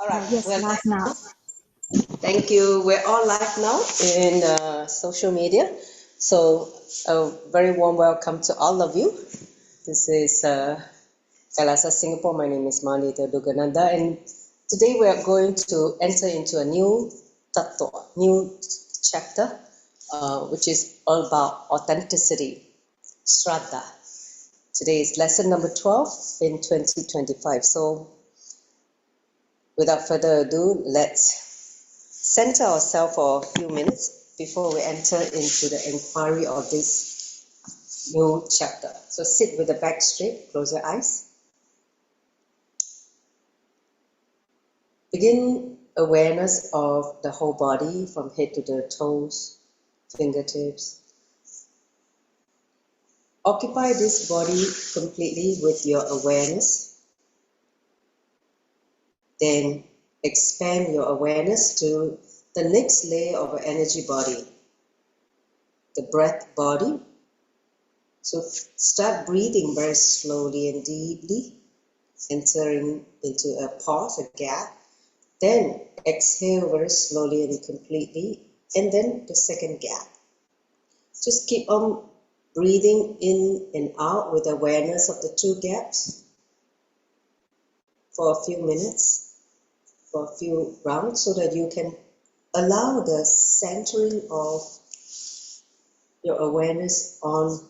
All right, Yes, we're live live now. now. Thank you. We're all live now in social media. So a very warm welcome to all of you. This is Kalasa Singapore. My name is Malita Dugananda, and today we are going to enter into a new tattva, new chapter, which is all about authenticity, Shraddha. Today is lesson number 12 in 2025. So without further ado, let's center ourselves for a few minutes before we enter into the inquiry of this new chapter. So sit with the back straight, close your eyes. Begin awareness of the whole body from head to the toes, fingertips. Occupy this body completely with your awareness. Then expand your awareness to the next layer of an energy body, the breath body. So start breathing very slowly and deeply, entering into a pause, a gap. Then exhale very slowly and completely, and then the second gap. Just keep on breathing in and out with awareness of the two gaps for a few minutes, for a few rounds, so that you can allow the centering of your awareness on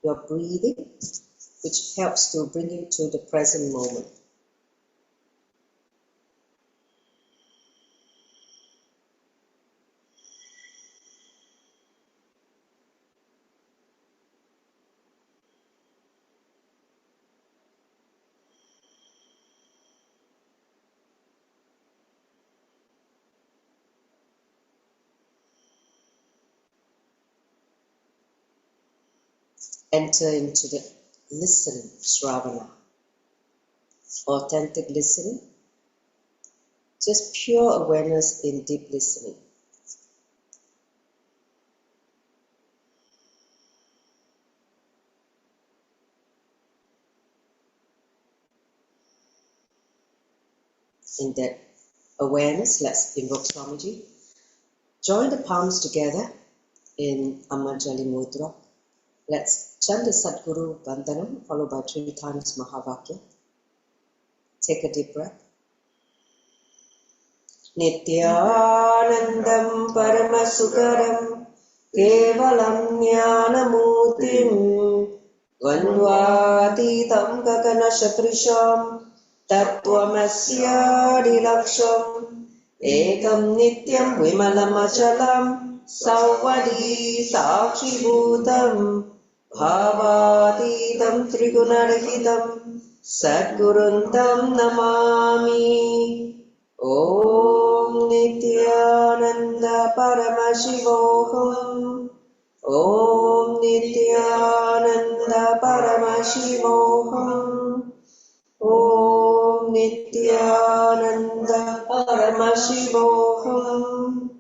your breathing, which helps to bring you to the present moment. Enter into the listening, Shravana, authentic listening, just pure awareness in deep listening. In that awareness, let's invoke Swamiji. Join the palms together in Amanjali Mudra. Let's chant the Sadguru Bandhanam followed by 3 times Mahavakya. Take a deep breath. Nityanandam Paramasukaram Kevalam Jnanamutim Dvandvatitam Gaganashaprisham Tattvamasyadilaksham Ekam Nityam Vimalamachalam Savvadi Sakshibhutam Bhavatitam Trigunarahitam Sadguruntam Namami. Om Nityananda Paramashivoham. Om Nityananda Paramashivoham. Om Nityananda Paramashivoham.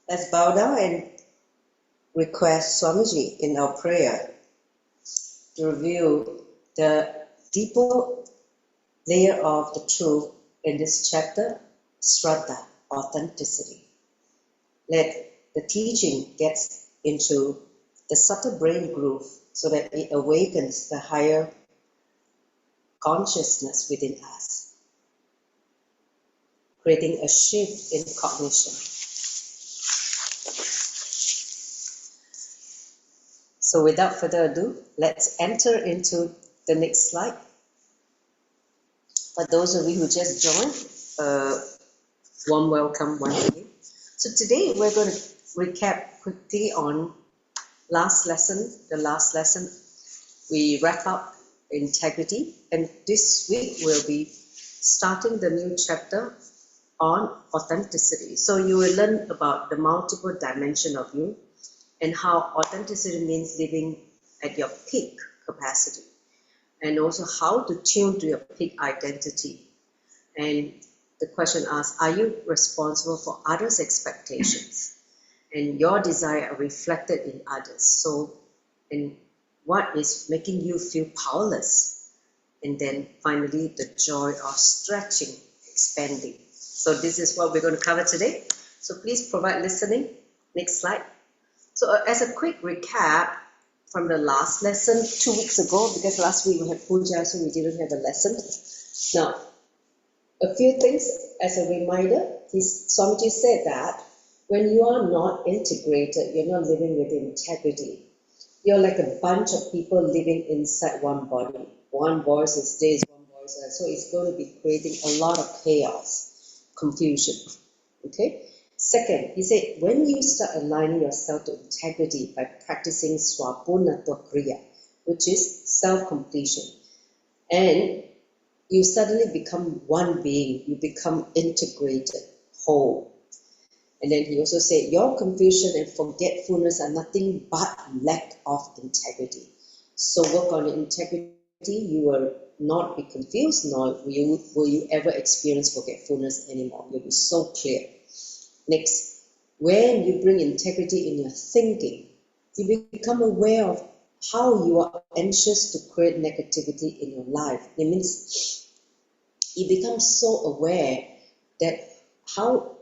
Let's bow down and request Swamiji in our prayer to reveal the deeper layer of the truth in this chapter, Shraddha, authenticity. Let the teaching get into the subtle brain groove so that it awakens the higher consciousness within us, creating a shift in cognition. So without further ado, let's enter into the next slide. For those of you who just joined, warm welcome once again. So today we're going to recap quickly on the last lesson. We wrap up integrity, and this week we'll be starting the new chapter on authenticity. So you will learn about the multiple dimension of you and how authenticity means living at your peak capacity, and also how to tune to your peak identity. And the question asks, are you responsible for others' expectations? And your desire are reflected in others. So, and what is making you feel powerless? and then finally the joy of stretching, expanding. So this is what we're going to cover today. So please provide listening. Next slide. So as a quick recap from the last lesson 2 weeks ago, because last week we had puja, so we didn't have a lesson. Now, a few things as a reminder. Swamiji said that when you are not integrated, you're not living with integrity. You're like a bunch of people living inside one body. One voice is this, one voice is that. So it's going to be creating a lot of chaos, confusion. Okay? Second, he said, when you start aligning yourself to integrity by practicing swapunatva kriya, which is self-completion, and you suddenly become one being, you become integrated, whole. And then he also said, your confusion and forgetfulness are nothing but lack of integrity. So work on integrity, you will not be confused, nor will you ever experience forgetfulness anymore. You'll be so clear. Next, when you bring integrity in your thinking, you become aware of how you are anxious to create negativity in your life. It means you become so aware that how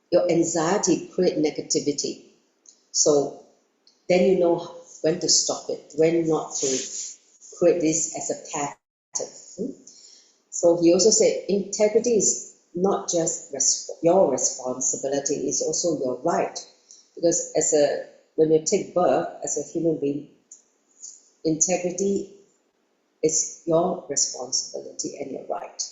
your anxiety creates negativity. So then you know when to stop it, when not to create this as a pattern. So he also said integrity is not just your responsibility, it's also your right. Because when you take birth as a human being, integrity is your responsibility and your right.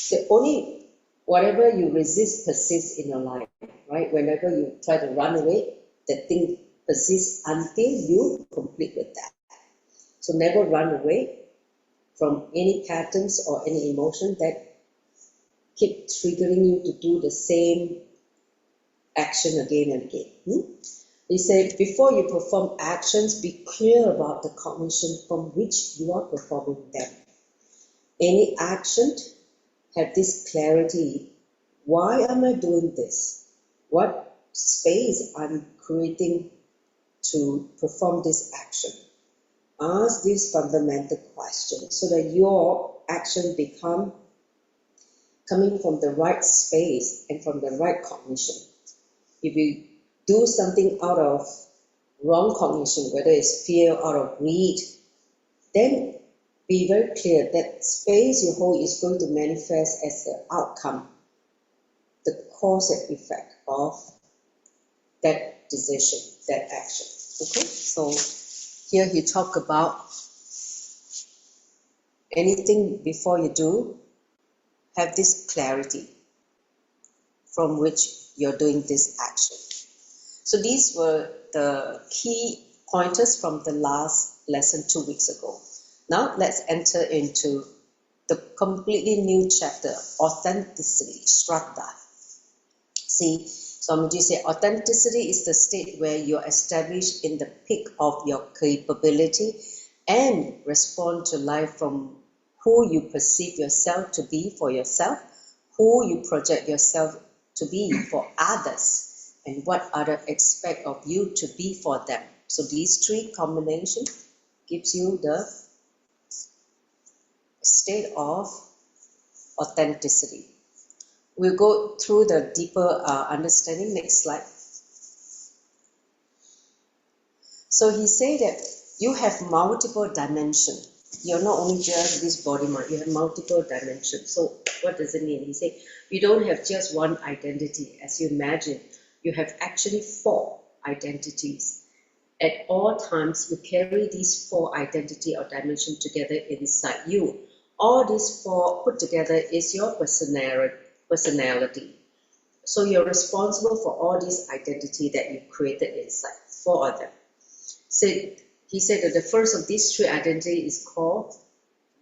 The only whatever you resist persists in your life, right? Whenever you try to run away, that thing persists until you complete with that. So never run away from any patterns or any emotion that keep triggering you to do the same action again and again. He said, before you perform actions, be clear about the cognition from which you are performing them. Any action, have this clarity. Why am I doing this? What space I'm creating to perform this action? Ask this fundamental question so that your action become coming from the right space and from the right cognition. If you do something out of wrong cognition, whether it's fear, out of greed, then be very clear that space you hold is going to manifest as the outcome, the cause and effect of that decision, that action. Okay, so here he talk about anything before you do, have this clarity from which you're doing this action. So these were the key pointers from the last lesson 2 weeks ago. Now let's enter into the completely new chapter, authenticity, Shraddha. See, Swamiji said, authenticity is the state where you're established in the peak of your capability and respond to life from who you perceive yourself to be for yourself, who you project yourself to be for others, and what others expect of you to be for them. So these three combinations gives you the state of authenticity. We'll go through the deeper understanding. Next slide. So he said that you have multiple dimensions. You're not only just this body mind, you have multiple dimensions. So what does it mean? He said you don't have just one identity. As you imagine, you have actually 4 identities. At all times, you carry these 4 identity or dimension together inside you. All these 4 put together is your personality. So you're responsible for all these identity that you created inside, 4 of them. So he said that the first of these 3 identity is called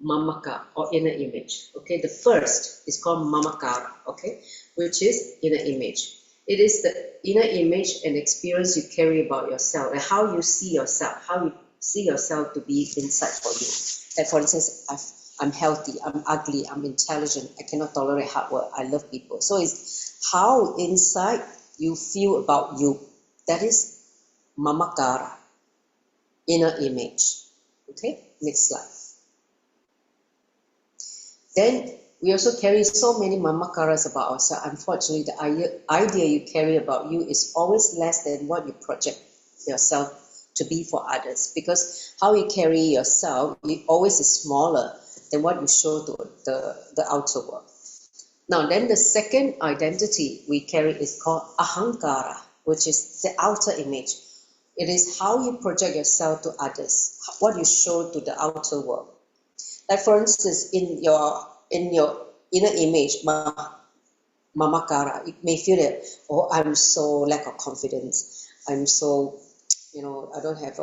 mamaka or inner image. Okay, the first is called mamakara, okay, which is inner image. It is the inner image and experience you carry about yourself and how you see yourself, how you see yourself to be inside for you. Like for instance, I'm healthy, I'm ugly, I'm intelligent, I cannot tolerate hard work, I love people. So it's how inside you feel about you. That is mamakara, inner image. Okay, next slide. Then we also carry so many mamakaras about ourselves. Unfortunately, the idea you carry about you is always less than what you project yourself to be for others. Because how you carry yourself, it always is smaller than what you show to the outer world. Now, then the second identity we carry is called ahankara, which is the outer image. It is how you project yourself to others, what you show to the outer world. Like for instance, in your inner image, mamakara, you may feel that, oh, I'm so lack of confidence. I'm so, I don't have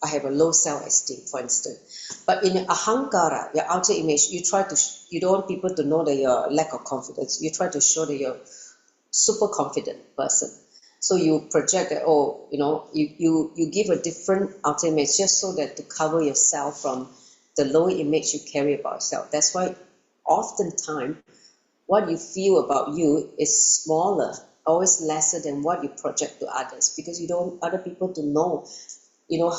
I have a low self-esteem, for instance. But in ahankara, your outer image, you don't want people to know that you're lack of confidence. You try to show that you're super confident person. So you project that, you give a different outer image just so that to cover yourself from the lower image you carry about yourself. That's why oftentimes what you feel about you is smaller, always lesser than what you project to others, because you don't want other people to know,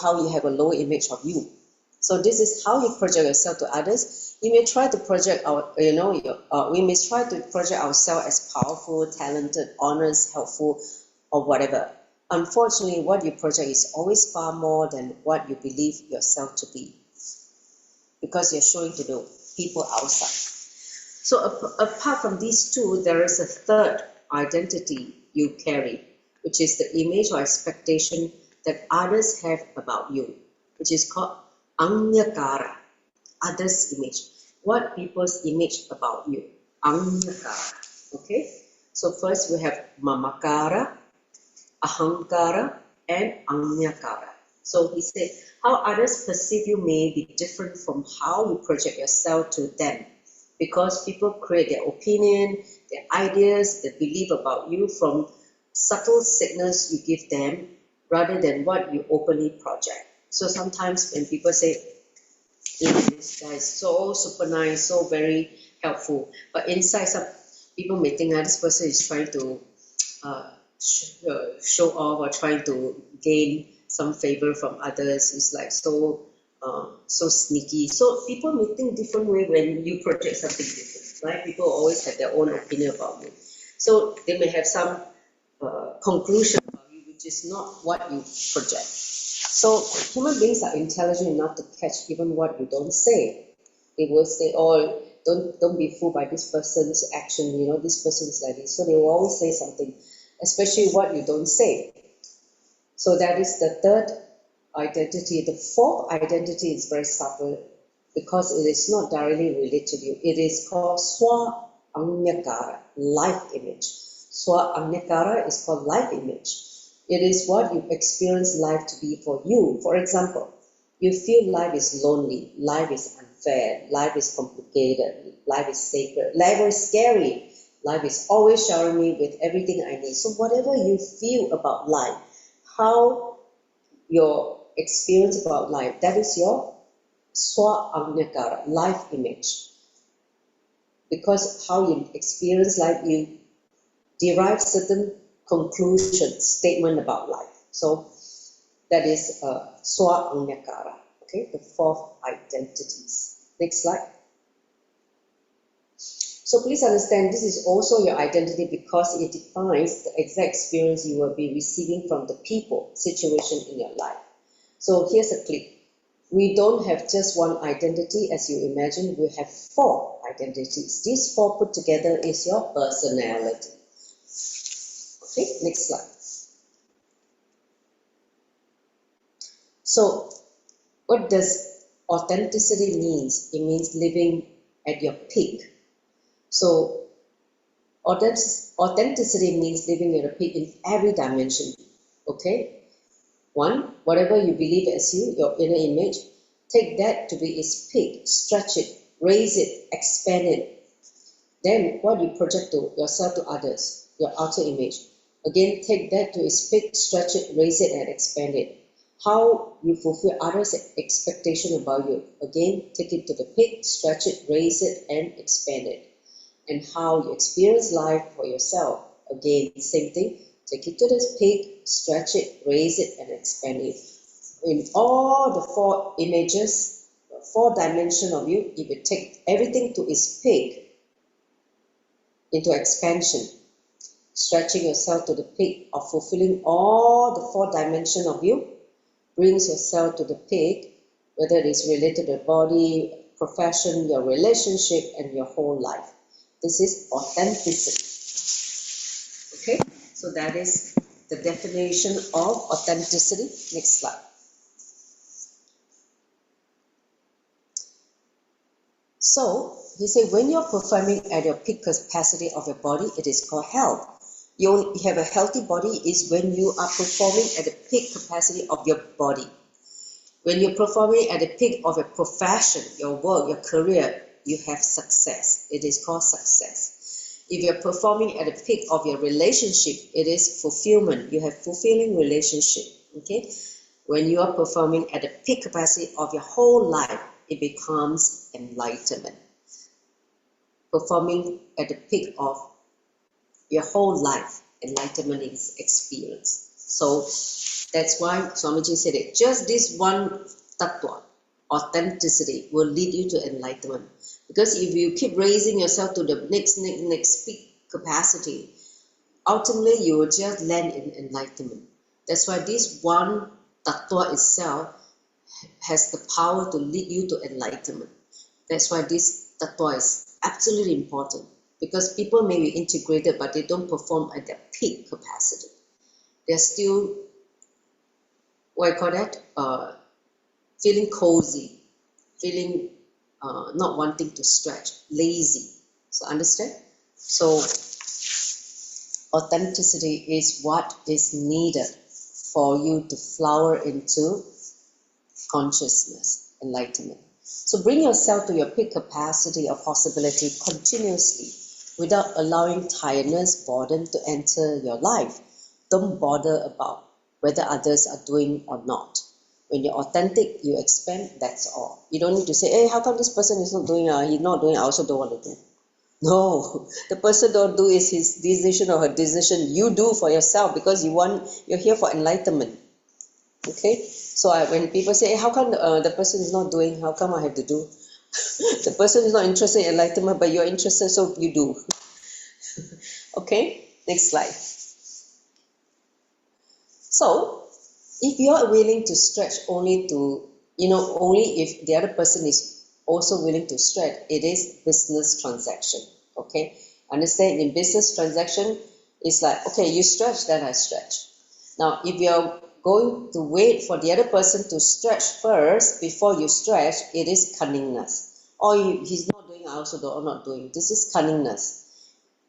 how you have a low image of you. So this is how you project yourself to others. You may try to project we may try to project ourselves as powerful, talented, honest, helpful, or whatever. Unfortunately, what you project is always far more than what you believe yourself to be, because you're showing to the people outside. So apart from these two, there is a third identity you carry, which is the image or expectation that others have about you, which is called anyakara, others' image. What people's image about you? Anyakara. Okay? So first we have mamakara, ahankara, and anyakara. So he said, how others perceive you may be different from how you project yourself to them, because people create their opinion, their ideas, their belief about you from subtle signals you give them rather than what you openly project. So sometimes when people say, this guy is so super nice, so very helpful, but inside some people may think this person is trying to show off or trying to gain some favor from others. It's like so sneaky. So people may think different way when you project something different, right? People always have their own opinion about you. So they may have some conclusion about you, which is not what you project. So human beings are intelligent enough to catch even what you don't say. They will say, oh, don't be fooled by this person's action, this person is like this. So they will always say something, especially what you don't say. So that is the third identity. The fourth identity is very subtle because it is not directly related to you. It is called swa anyakara, life image. Swa anyakara is called life image. It is what you experience life to be for you. For example, you feel life is lonely, life is unfair, life is complicated, life is sacred, life is scary, life is always showering me with everything I need. So whatever you feel about life, how your experience about life, that is your swa anyakara, life image. Because how you experience life, you derive certain conclusion, statement about life. So that is swa anyakara. Okay, the fourth identities. Next slide. So please understand, this is also your identity because it defines the exact experience you will be receiving from the people, situation in your life. So here's a clip. We don't have just one identity as you imagine, we have four identities. These four put together is your personality. Okay, next slide. So what does authenticity means? It means living at your peak. So authenticity means living at your peak in every dimension. Okay? One, whatever you believe as you, your inner image, take that to be its peak, stretch it, raise it, expand it. Then what you project to yourself to others, your outer image. Again, take that to its peak, stretch it, raise it, and expand it. How you fulfill others' expectation about you. Again, take it to the peak, stretch it, raise it, and expand it. And how you experience life for yourself. Again, same thing. Take it to the peak, stretch it, raise it, and expand it. In all the four images, four dimension of you, if you take everything to its peak, into expansion, stretching yourself to the peak of fulfilling all the four dimension of you, brings yourself to the peak, whether it is related to the body, profession, your relationship, and your whole life. This is authenticity. Okay, so that is the definition of authenticity. Next slide. So he said, when you're performing at your peak capacity of your body, it is called health. You have a healthy body is when you are performing at the peak capacity of your body. When you're performing at the peak of your profession, your work, your career, you have success. It is called success. If you're performing at the peak of your relationship, it is fulfillment. You have fulfilling relationship. Okay? When you are performing at the peak capacity of your whole life, it becomes enlightenment. Performing at the peak of your whole life, enlightenment is experience. So that's why Swamiji said it. Just this one tattva, authenticity, will lead you to enlightenment. Because if you keep raising yourself to the next peak capacity, ultimately you will just land in enlightenment. That's why this one tattva itself has the power to lead you to enlightenment. That's why this tattva is absolutely important. Because people may be integrated, but they don't perform at their peak capacity. They're still, what I call that, feeling cozy, feeling not wanting to stretch, lazy. So understand? So authenticity is what is needed for you to flower into consciousness, enlightenment. So bring yourself to your peak capacity of possibility continuously without allowing tiredness, boredom to enter your life. Don't bother about whether others are doing or not. When you're authentic, you expand, that's all. You don't need to say, hey, how come this person is not doing, he's not doing, I also don't want to do. No, the person don't do is his decision or her decision. You do for yourself because you're here for enlightenment. Okay? So when people say, hey, how come the person is not doing, how come I have to do? The person is not interested in enlightenment, but you're interested, so you do. Okay, next slide. So, if you are willing to stretch only if the other person is also willing to stretch, it is business transaction. Okay, understand? In business transaction, it's like, okay, you stretch, then I stretch. Now, if you're going to wait for the other person to stretch first before you stretch, it is cunningness. Or he's not doing, I also don't, I'm not doing. This is cunningness.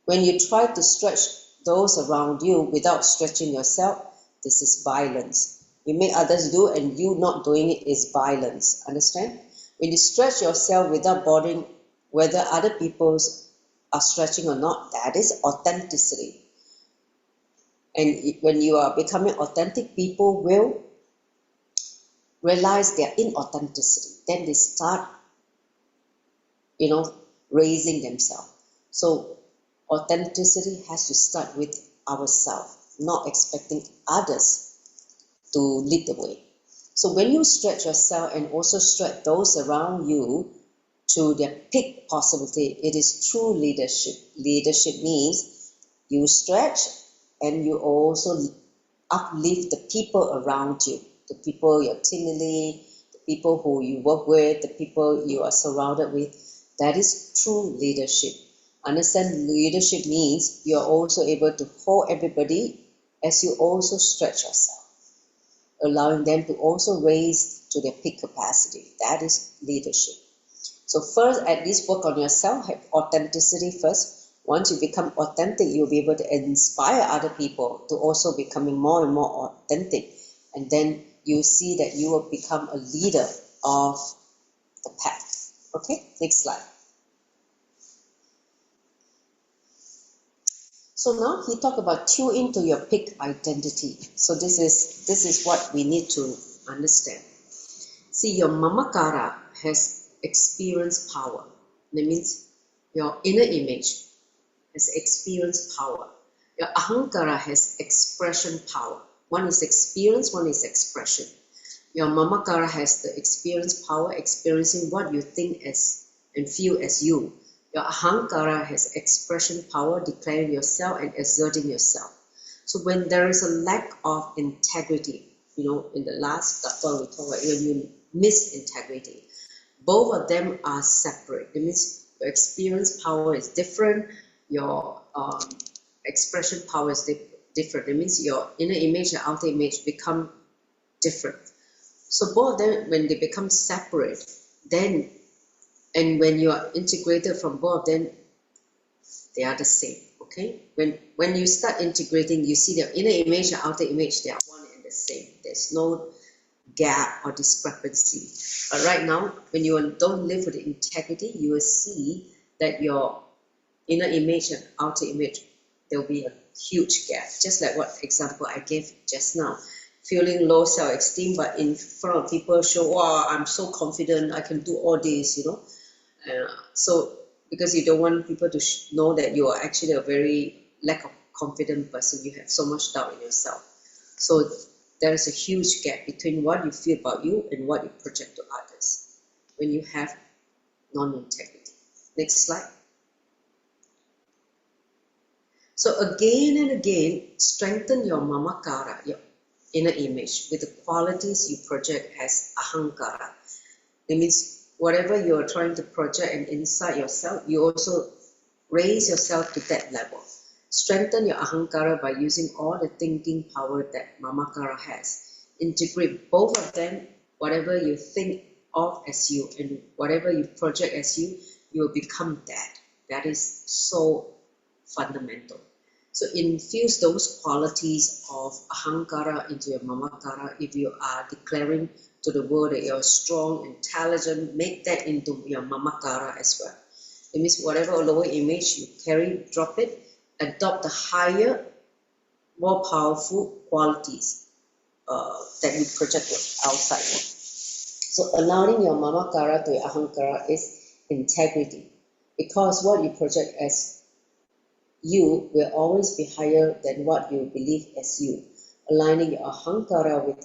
When you try to stretch those around you without stretching yourself, this is violence. You make others do and you not doing it is violence. Understand? When you stretch yourself without bothering whether other people are stretching or not, that is authenticity. And when you are becoming authentic, people will realize their inauthenticity. Then they start, raising themselves. So authenticity has to start with ourselves, not expecting others to lead the way. So when you stretch yourself and also stretch those around you to their peak possibility, it is true leadership. Leadership means you stretch and you also uplift the people around you, the people you're team lead, the people who you work with, the people you are surrounded with. That is true leadership. Understand, leadership means you're also able to hold everybody as you also stretch yourself, allowing them to also raise to their peak capacity. That is leadership. So first, at least work on yourself, have authenticity first. Once you become authentic, you'll be able to inspire other people to also becoming more and more authentic. And then you see that you will become a leader of the pack. Okay, next slide. So now he talked about tune into your peak identity. So this is what we need to understand. See, your mamakara has experience power. That means your inner image has experience power. Your ahankara has expression power. One is experience, one is expression. Your Mamakara has the experience power, experiencing what you think as and feel as you. Your Ahankara has expression power, declaring yourself and asserting yourself. So when there is a lack of integrity, in the last tattva we talked about when you miss integrity, both of them are separate. It means your experience power is different, your expression power is different. It means your inner image and outer image become different. So both of them, when they become separate, then, and when you are integrated from both of them, they are the same. Okay, when you start integrating, you see the inner image and outer image, they are one and the same. There's no gap or discrepancy. But right now, when you don't live with integrity, you will see that your inner image and outer image, there will be a huge gap. Just like what example I gave just now. Feeling low self-esteem, but in front of people show, wow, I'm so confident, I can do all this, so because you don't want people to know that you are actually a very lack of confident person, you have so much doubt in yourself. So there is a huge gap between what you feel about you and what you project to others when you have non-integrity. Next slide. So again and again, strengthen your Mamakara, your inner image, with the qualities you project as Ahankara. It means whatever you are trying to project and inside yourself, you also raise yourself to that level. Strengthen your Ahankara by using all the thinking power that Mamakara has. Integrate both of them, whatever you think of as you and whatever you project as you will become that. That is so fundamental. So infuse those qualities of Ahankara into your Mamakara. If you are declaring to the world that you're strong, intelligent, make that into your Mamakara as well. It means whatever lower image you carry, drop it, adopt the higher, more powerful qualities that you project outside. So allowing your Mamakara to your Ahankara is integrity, because what you project as you will always be higher than what you believe as you. Aligning your Ahankara with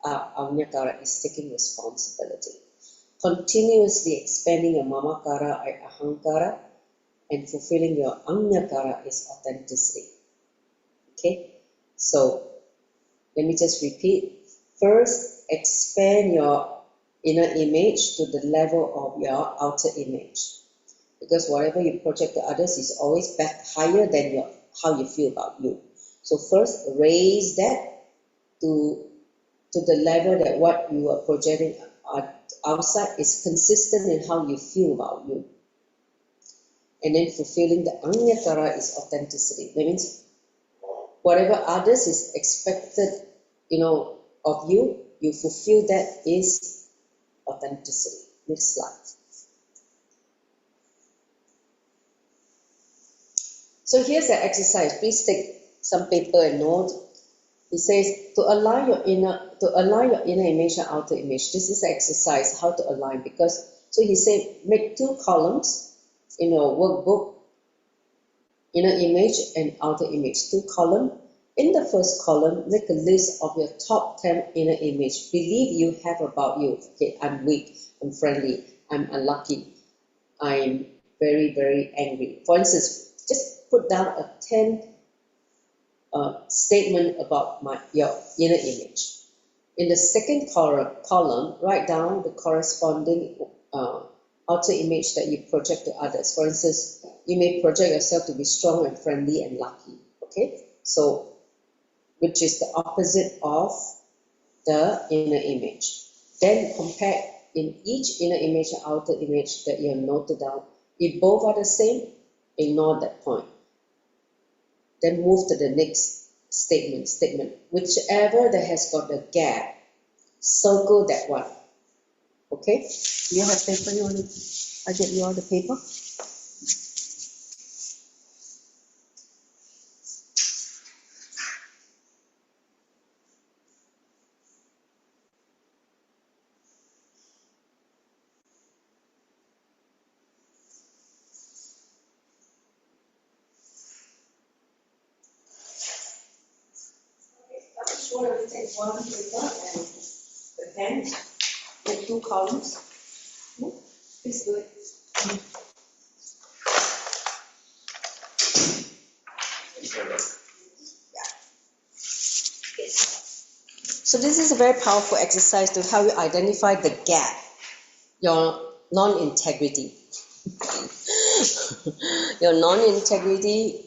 Agnyakara is taking responsibility. Continuously expanding your Mamakara and Ahankara and fulfilling your Agnyakara is authenticity. Okay, so let me just repeat. First, expand your inner image to the level of your outer image. Because whatever you project to others is always back higher than how you feel about you. So first, raise that to the level that what you are projecting outside is consistent in how you feel about you. And then fulfilling the Agnyakara is authenticity. That means whatever others is expected, of you, you fulfill that is authenticity. Next slide. So here's the exercise. Please take some paper and note. It says to align your inner image and outer image. This is the exercise how to align, because so he said make 2 columns in your workbook, inner image and outer image, 2 columns. In the first column, make a list of your top 10 inner image belief you have about you. Okay, I'm weak, I'm friendly, I'm unlucky, I'm very, very angry. For instance, just put down a 10 statement about your inner image. In the second column, write down the corresponding outer image that you project to others. For instance, you may project yourself to be strong and friendly and lucky. Okay, so which is the opposite of the inner image. Then compare in each inner image and outer image that you have noted down. If both are the same, ignore that point. Then move to the next statement. Whichever that has got a gap, circle that one. Okay? Do you have paper? I get you all the paper? Sure, we take one paper and the pen, make 2 columns. Please do it. So this is a very powerful exercise to help you identify the gap, your non-integrity. Your non-integrity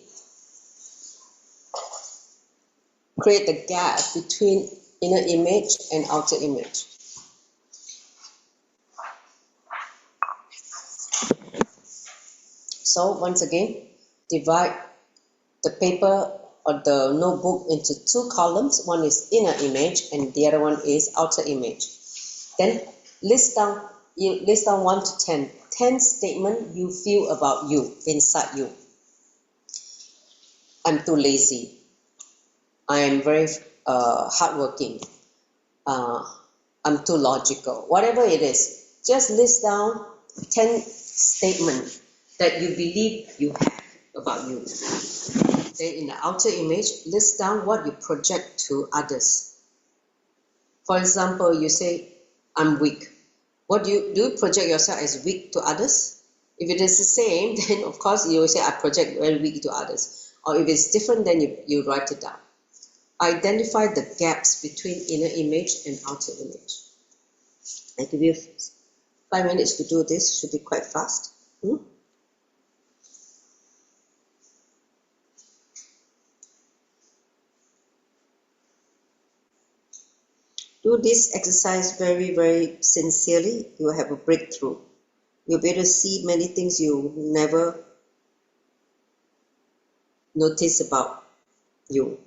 create the gap between inner image and outer image. So once again, divide the paper or the notebook into 2 columns. One is inner image and the other one is outer image. Then list down 1 to 10. 10 statements you feel about you, inside you. I'm too lazy. I am very hardworking. I'm too logical. Whatever it is, just list down 10 statements that you believe you have about you. Then in the outer image, list down what you project to others. For example, you say, I'm weak. What do you project yourself as weak to others? If it is the same, then of course you will say, I project very weak to others. Or if it's different, then you write it down. Identify the gaps between inner image and outer image. I give you 5 minutes to do this, should be quite fast. Do this exercise very, very sincerely. You will have a breakthrough. You'll be able to see many things you never notice about you.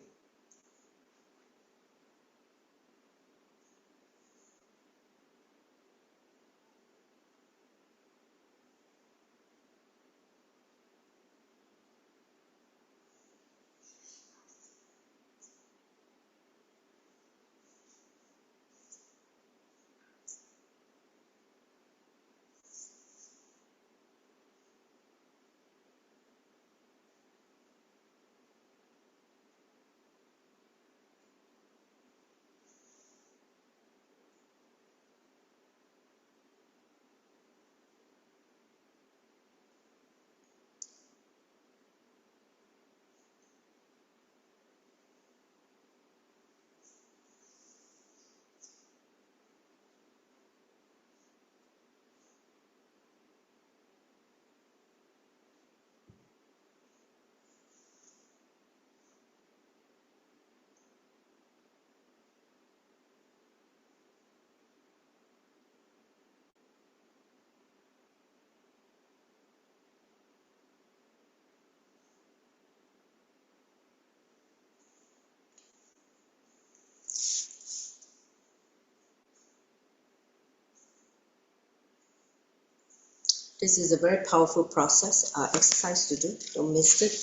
This is a very powerful process, exercise to do. Don't miss it.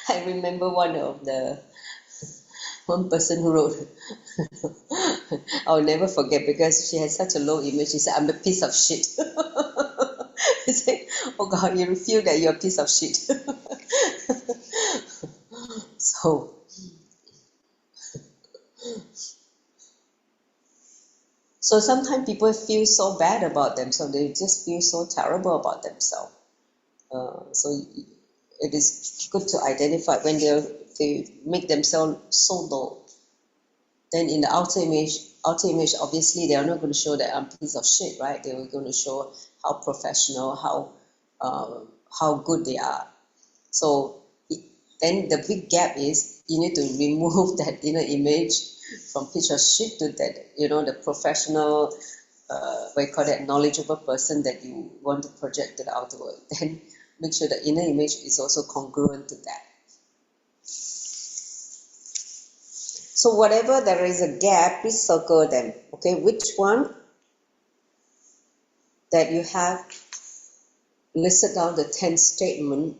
I remember one person who wrote, I'll never forget because she has such a low image. She said, I'm a piece of shit. I said, oh God, you feel that you're a piece of shit. So sometimes people feel so bad about themselves. They just feel so terrible about themselves. So it is good to identify when they make themselves so low. Then in the outer image, obviously they are not going to show that I'm a piece of shit, right? They were going to show how professional, how good they are. So then the big gap is you need to remove that inner image from piece of shit to that, the professional, knowledgeable person that you want to project to the outer world. Then make sure the inner image is also congruent to that. So whatever there is a gap, please circle them. Okay, which one that you have listed down the 10 statement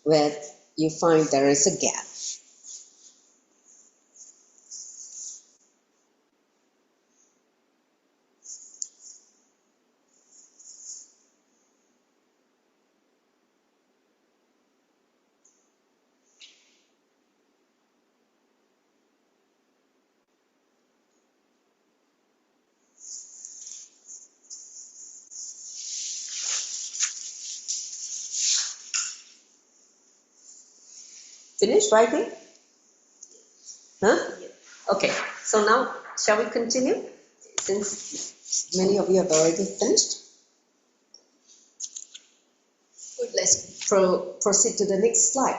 where you find there is a gap. Finished writing? Huh? Okay, so now shall we continue? Since many of you have already finished. Let's proceed to the next slide.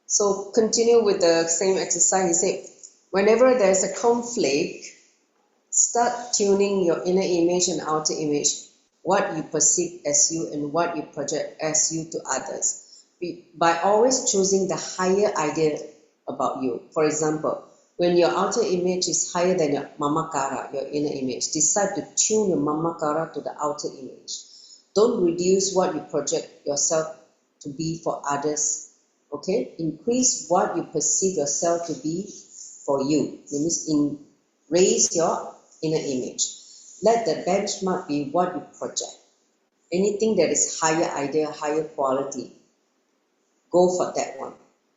So continue with the same exercise. He said, whenever there's a conflict, start tuning your inner image and outer image, what you perceive as you and what you project as you to others, by always choosing the higher idea about you. For example, when your outer image is higher than your mamakara, your inner image, decide to tune your mamakara to the outer image. Don't reduce what you project yourself to be for others. Okay? Increase what you perceive yourself to be for you. That means raise your inner image. Let the benchmark be what you project. Anything that is higher idea, higher quality, go for that one.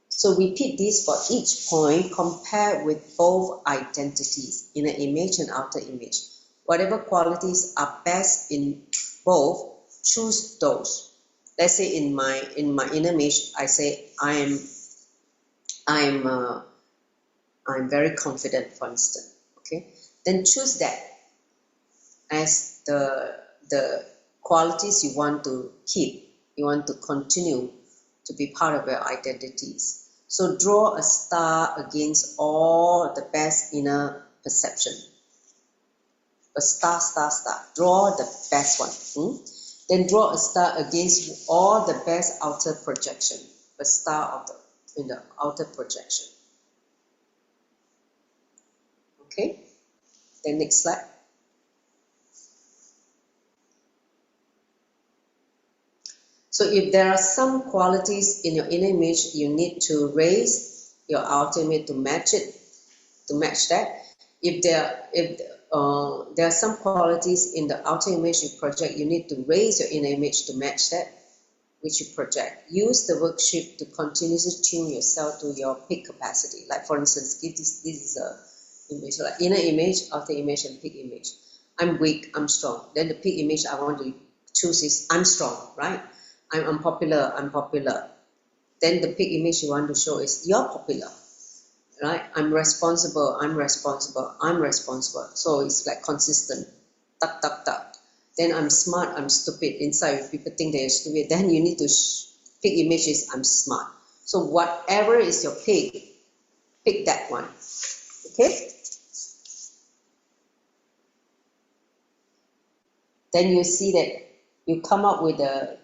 So repeat this for each point, compare with both identities, inner image and outer image. Whatever qualities are best in both, choose those. Let's say in my inner image, I say I'm very confident, for instance. Okay, then choose that as the qualities you want to keep, you want to continue to be part of your identities. So draw a star against all the best inner perception. A star. Draw the best one. Then draw a star against all the best outer projection. A star in the outer projection. Okay. Then next slide. So if there are some qualities in your inner image, you need to raise your outer image to match that. If there are some qualities in the outer image you project, you need to raise your inner image to match that which you project. Use the worksheet to continuously tune yourself to your peak capacity. Like for instance, if this is a image, like inner image, outer image, and peak image. I'm weak, I'm strong. Then the peak image I want to choose is I'm strong, right? I'm unpopular, I'm popular. Then the peak image you want to show is you're popular, right? I'm responsible, I'm responsible, I'm responsible. So it's like consistent. Tuck. Then I'm smart, I'm stupid. Inside, people think they're stupid. Then you need to peak image is I'm smart. So whatever is your peak, pick that one. Okay? Then you see that you come up with a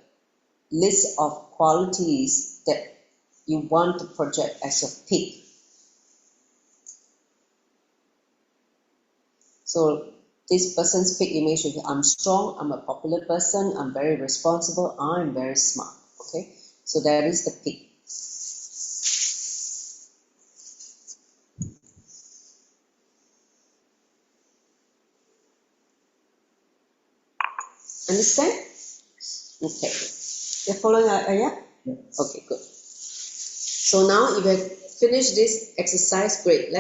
list of qualities that you want to project as your peak. So this person's peak image is I'm strong, I'm a popular person, I'm very responsible, I'm very smart. Okay, so that is the peak. Understand? Okay. You're following Ayah? Yeah. Okay, good. So now you have finished this exercise, great.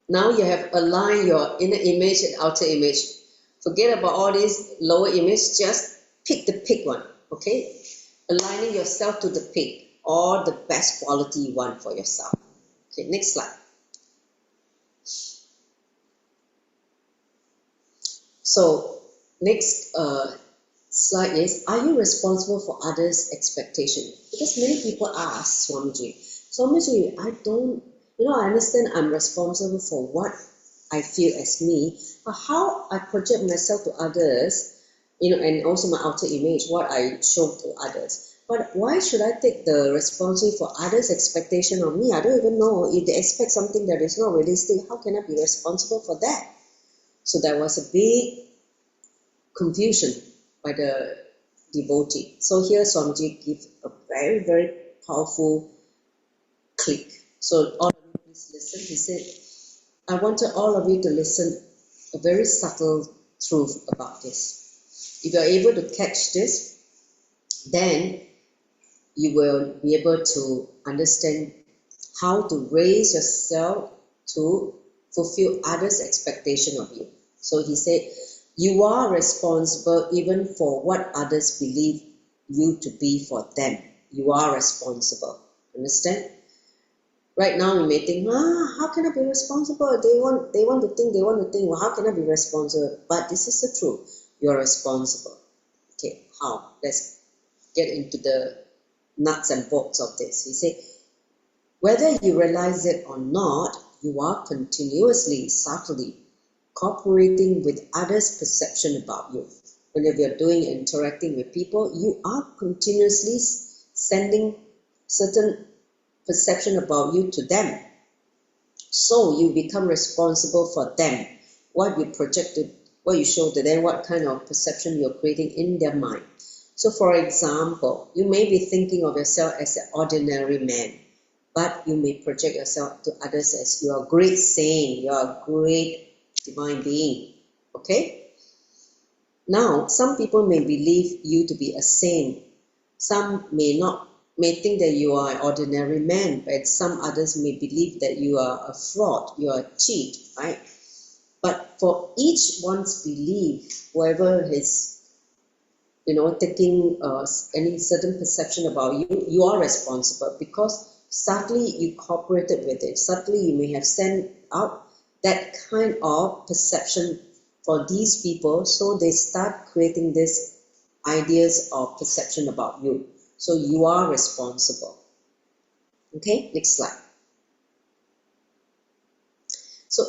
Now you have aligned your inner image and outer image. Forget about all these lower image, just pick the peak one, okay? Aligning yourself to the peak, or the best quality you want for yourself. Okay, next slide. So next slide is, are you responsible for others' expectation? Because many people ask Swamiji, I don't, I understand I'm responsible for what I feel as me, but how I project myself to others, and also my outer image, what I show to others. But why should I take the responsibility for others' expectation of me? I don't even know if they expect something that is not realistic. How can I be responsible for that? So there was a big confusion by the devotee. So here Swamiji gives a very, very powerful click. So all of you please listen. He said, I wanted all of you to listen a very subtle truth about this. If you're able to catch this, then you will be able to understand how to raise yourself to fulfill others' expectation of you. So he said, you are responsible even for what others believe you to be for them. You are responsible. Understand? Right now you may think, how can I be responsible? They want to think, well, how can I be responsible? But this is the truth. You're responsible. Okay, how? Let's get into the nuts and bolts of this. He said, whether you realize it or not, you are continuously, subtly cooperating with others' perception about you. Whenever you're doing interacting with people, you are continuously sending certain perception about you to them. So you become responsible for them. What you projected, what you show to them, what kind of perception you're creating in their mind. So for example, you may be thinking of yourself as an ordinary man, but you may project yourself to others as you are a great saint, you are a great divine being. Okay? Now, some people may believe you to be a saint. Some may think that you are an ordinary man, but some others may believe that you are a fraud, you are a cheat, right? But for each one's belief, whoever is taking any certain perception about you, you are responsible because subtly you cooperated with it. Subtly you may have sent out that kind of perception for these people, so they start creating these ideas of perception about you. So you are responsible. Okay, next slide. So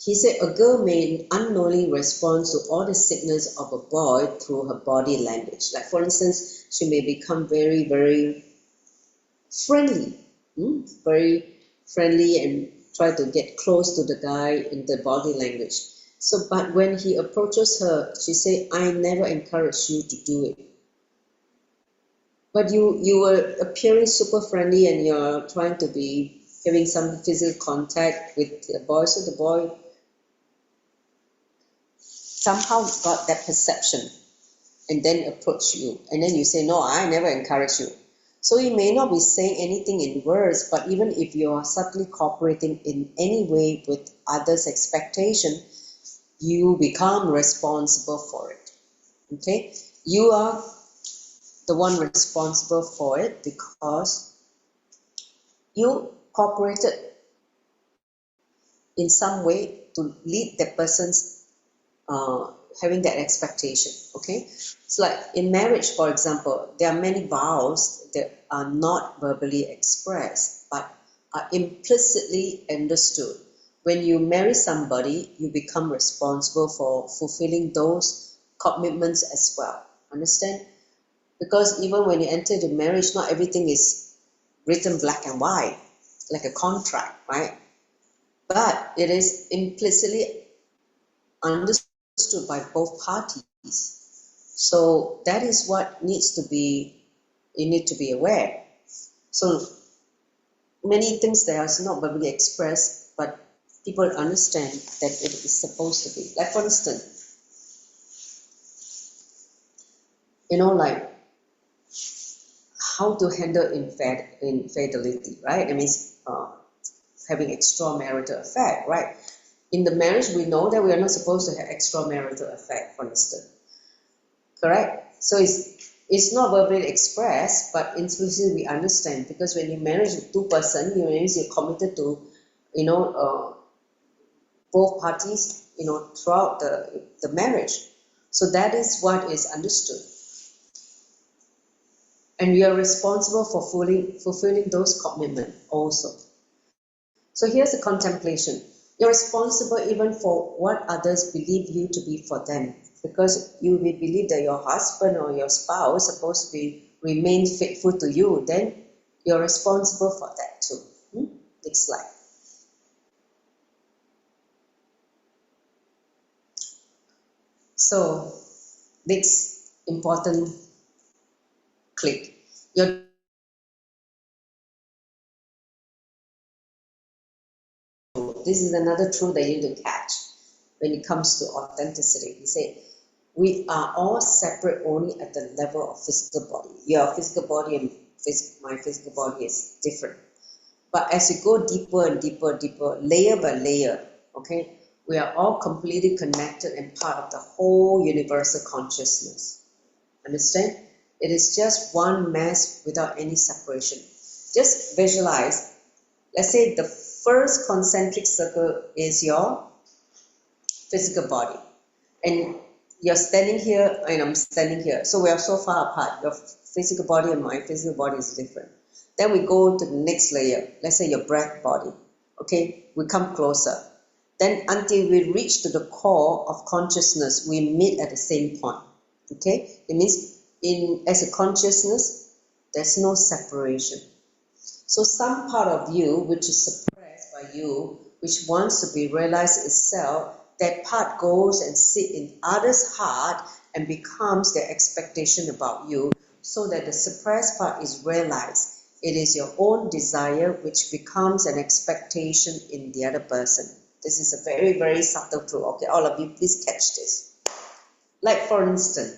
he said a girl may unknowingly respond to all the signals of a boy through her body language. Like for instance, she may become very, very friendly, very friendly and try to get close to the guy in the body language. So, but when he approaches her, she say, I never encourage you to do it. But you were appearing super friendly and you're trying to be having some physical contact with the boy. So the boy somehow got that perception and then approached you. And then you say, no, I never encourage you. So you may not be saying anything in words, but even if you are subtly cooperating in any way with others' expectation, you become responsible for it. Okay? You are the one responsible for it because you cooperated in some way to lead the person's having that expectation. Okay, it's like in marriage, for example, there are many vows that are not verbally expressed but are implicitly understood. When you marry somebody, you become responsible for fulfilling those commitments as well. Understand? Because even when you enter the marriage, not everything is written black and white like a contract, right? But it is implicitly understood by both parties. So that is what you need to be aware. So many things that are not verbally expressed, but people understand that it is supposed to be. Like for instance, like how to handle infidelity, right? It means having extramarital affair, right? In the marriage, we know that we are not supposed to have extramarital affair, for instance. Correct? So it's not verbally expressed, but implicitly we understand, because when you marry two person, you're committed to, both parties, throughout the marriage. So that is what is understood. And we are responsible for fulfilling those commitments also. So here's the contemplation. You're responsible even for what others believe you to be for them. Because you will believe that your husband or your spouse is supposed to remain faithful to you, then you're responsible for that too. Next slide. So, next important click. This is another truth that you need to catch when it comes to authenticity. He said, we are all separate only at the level of physical body. Your physical body and my physical body is different. But as you go deeper and deeper, layer by layer, okay, we are all completely connected and part of the whole universal consciousness. Understand? It is just one mass without any separation. Just visualize. Let's say the first concentric circle is your physical body. And you're standing here and I'm standing here. So we are so far apart. Your physical body and my physical body is different. Then we go to the next layer. Let's say your breath body. Okay, we come closer. Then until we reach to the core of consciousness, we meet at the same point. Okay, it means as a consciousness, there's no separation. So some part of you which is suppressed by you, which wants to be realized itself, that part goes and sits in others' heart and becomes their expectation about you, so that the suppressed part is realized. It is your own desire which becomes an expectation in the other person. This is a very, very subtle truth. Okay, all of you, please catch this. Like for instance,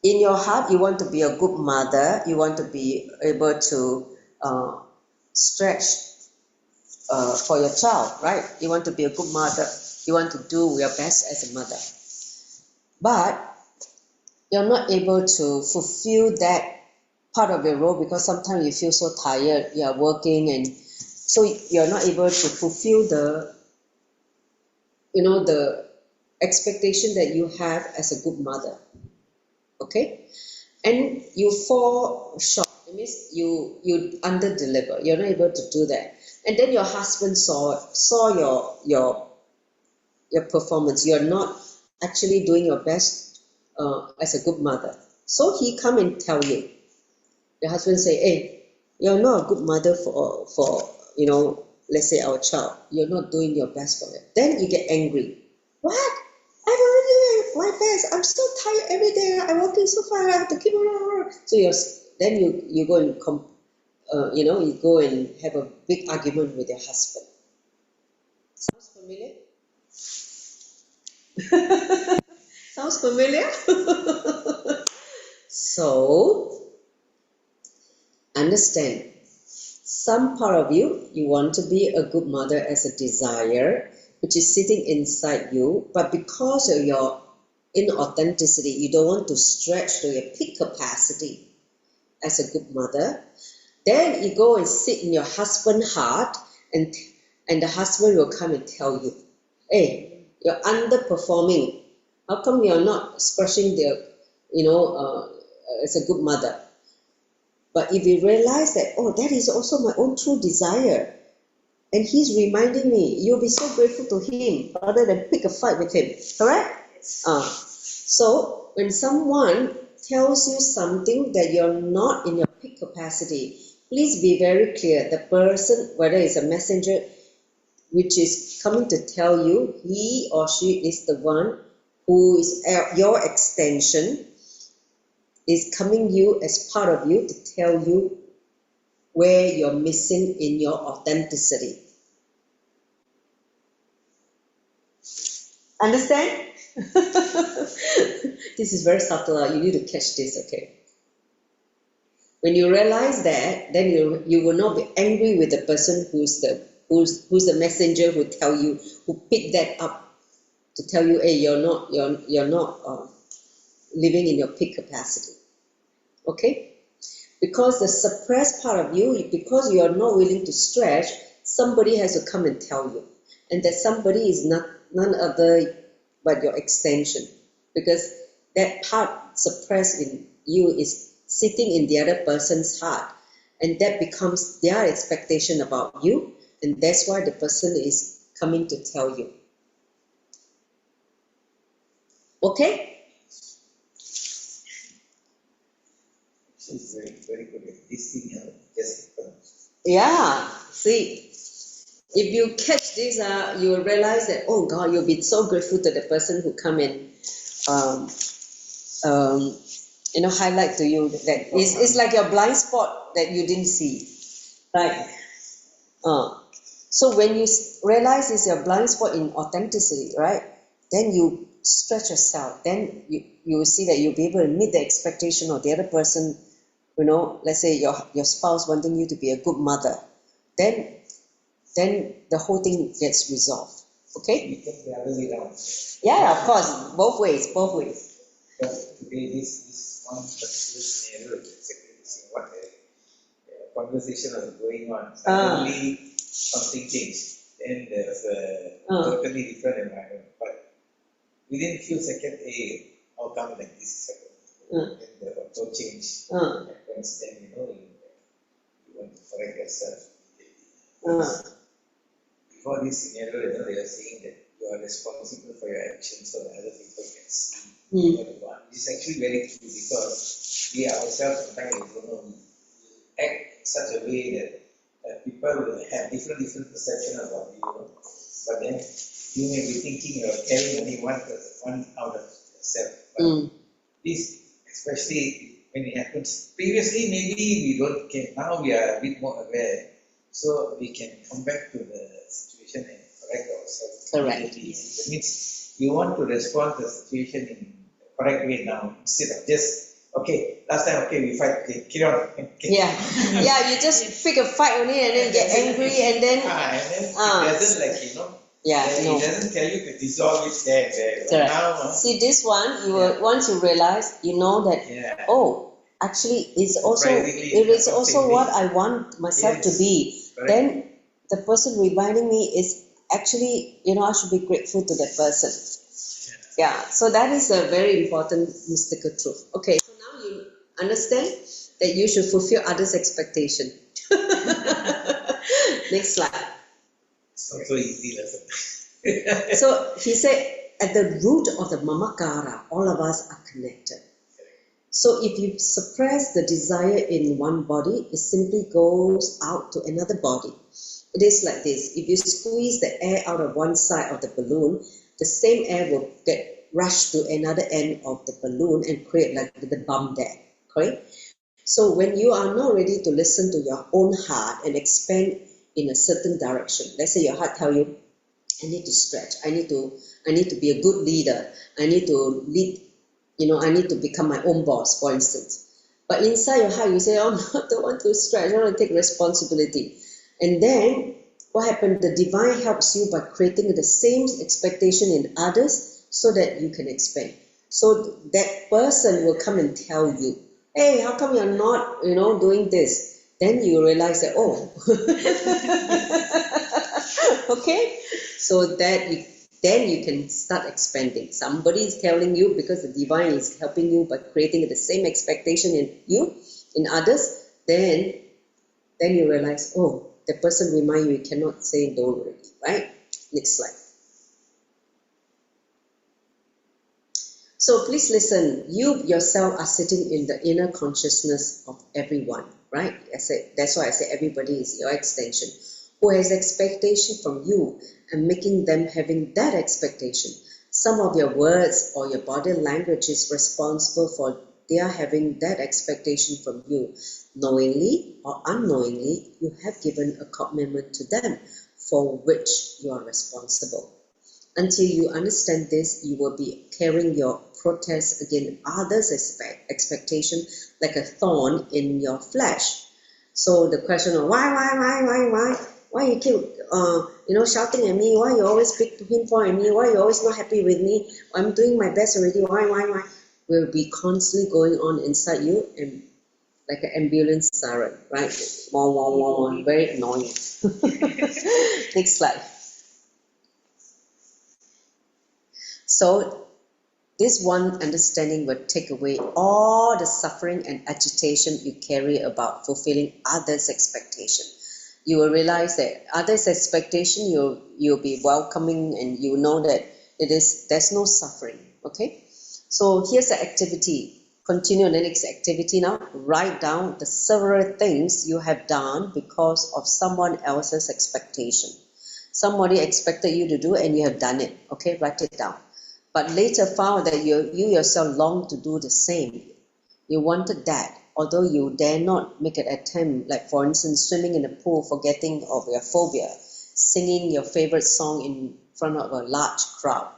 in your heart, you want to be a good mother. You want to be able to stretch for your child, right? You want to be a good mother. You want to do your best as a mother. But you're not able to fulfill that part of your role because sometimes you feel so tired. You are working, and so you're not able to fulfill the expectation that you have as a good mother. Okay? And you fall short. It means you under-deliver. You're not able to do that. And then your husband saw your performance. You're not actually doing your best as a good mother. So he come and tell you. Your husband say, hey, you're not a good mother for let's say our child. You're not doing your best for them. Then you get angry. What? I'm already my best. I'm so tired every day. I'm working so far. I have to keep on. So then you go and you go and have a big argument with your husband. Sounds familiar? Sounds familiar? So understand. Some part of you want to be a good mother as a desire, which is sitting inside you, but because of your inauthenticity, you don't want to stretch to your peak capacity as a good mother. Then you go and sit in your husband's heart, and the husband will come and tell you, hey, you're underperforming. How come you're not expressing as a good mother? But if you realize that, oh, that is also my own true desire, and he's reminding me, you'll be so grateful to him rather than pick a fight with him, correct? So when someone tells you something that you're not in your peak capacity, please be very clear. The person, whether it's a messenger which is coming to tell you, he or she is the one who is your extension, is coming you as part of you to tell you where you're missing in your authenticity. Understand? This is very subtle. You need to catch this, okay? When you realize that, then you will not be angry with the person who's the messenger who picked that up to tell you, hey, you're not living in your peak capacity. Okay? Because the suppressed part of you, because you are not willing to stretch, somebody has to come and tell you. And that somebody is none other but your extension. Because that part suppressed in you is sitting in the other person's heart. And that becomes their expectation about you. And that's why the person is coming to tell you. Okay? She's very good at listing out just yeah, see, if you catch this, you will realize that, oh God, you'll be so grateful to the person who come and highlight to you that it's like your blind spot that you didn't see. Right? So when you realize it's your blind spot in authenticity, right? Then you stretch yourself. Then you will see that you'll be able to meet the expectation of the other person. Let's say your spouse wanting you to be a good mother. Then the whole thing gets resolved. Okay? We take the other way around. Yeah, of course. Both ways. But today this one particular scenario is exactly the same. What conversation was going on. Suddenly, something changed. Then there was a totally different environment. But within few seconds, hey, how come like this happened? Then the auto change happens. Then you want to correct yourself. Before this scenario, they were saying that you are responsible for your actions so that other people can see what you want. This is actually very true because we ourselves sometimes don't know, we act in such a way that people will have different perception about you. But then you may be thinking you're carrying only one out of yourself. But this, especially when it happens previously, maybe we don't care. Now we are a bit more aware. So we can come back to the situation and correct ourselves. Correct. That means you want to respond to the situation in the correct way now instead of just, okay, last time, okay, we fight, okay, carry on. Okay. Yeah, you just pick a fight only and then get angry and then. It doesn't it doesn't tell you to dissolve it there. Correct. Now, see this one, once you realize, you know that, actually it is also what I want myself to be. Correct. Then the person reminding me is actually, I should be grateful to that person. Yeah, so that is a very important mystical truth. Okay, so now you understand that you should fulfill others' expectation. Next slide. It's not so easy, So he said, at the root of the mamakara, all of us are connected. So if you suppress the desire in one body, it simply goes out to another body. It is like this. If you squeeze the air out of one side of the balloon, the same air will get rushed to another end of the balloon and create like the bump there. Okay? So when you are not ready to listen to your own heart and expand in a certain direction, let's say your heart tell you, I need to stretch, I need to be a good leader, I need to lead, I need to become my own boss, for instance. But inside your heart, you say, oh, no, I don't want to stretch, I want to take responsibility. And then what happened? The divine helps you by creating the same expectation in others so that you can expand. So that person will come and tell you, hey, how come you're not, doing this? Then you realize that, okay, so that then you can start expanding. Somebody is telling you because the divine is helping you by creating the same expectation in you, in others, then you realize, the person remind you cannot say no already, right? Next slide. So please listen, you yourself are sitting in the inner consciousness of everyone, right? That's why I say everybody is your extension, who has expectation from you and making them having that expectation. Some of your words or your body language is responsible for their having that expectation from you. Knowingly or unknowingly, you have given a commitment to them for which you are responsible. Until you understand this, you will be carrying your protest against others' expectation like a thorn in your flesh. So the question of why you keep shouting at me? Why you always pinpoint at me? Why you always not happy with me? I'm doing my best already. Why? Will be constantly going on inside you and like an ambulance siren, right? Very annoying. Next slide. So this one understanding will take away all the suffering and agitation you carry about fulfilling others' expectation. You will realize that others' expectation you'll be welcoming, and you know that there's no suffering. Okay? So here's the activity. Continue the next activity now. Write down the several things you have done because of someone else's expectation. Somebody expected you to do and you have done it. Okay, write it down. But later found that you yourself longed to do the same. You wanted that, although you dare not make an attempt, like for instance, swimming in a pool, forgetting of your phobia, singing your favorite song in front of a large crowd.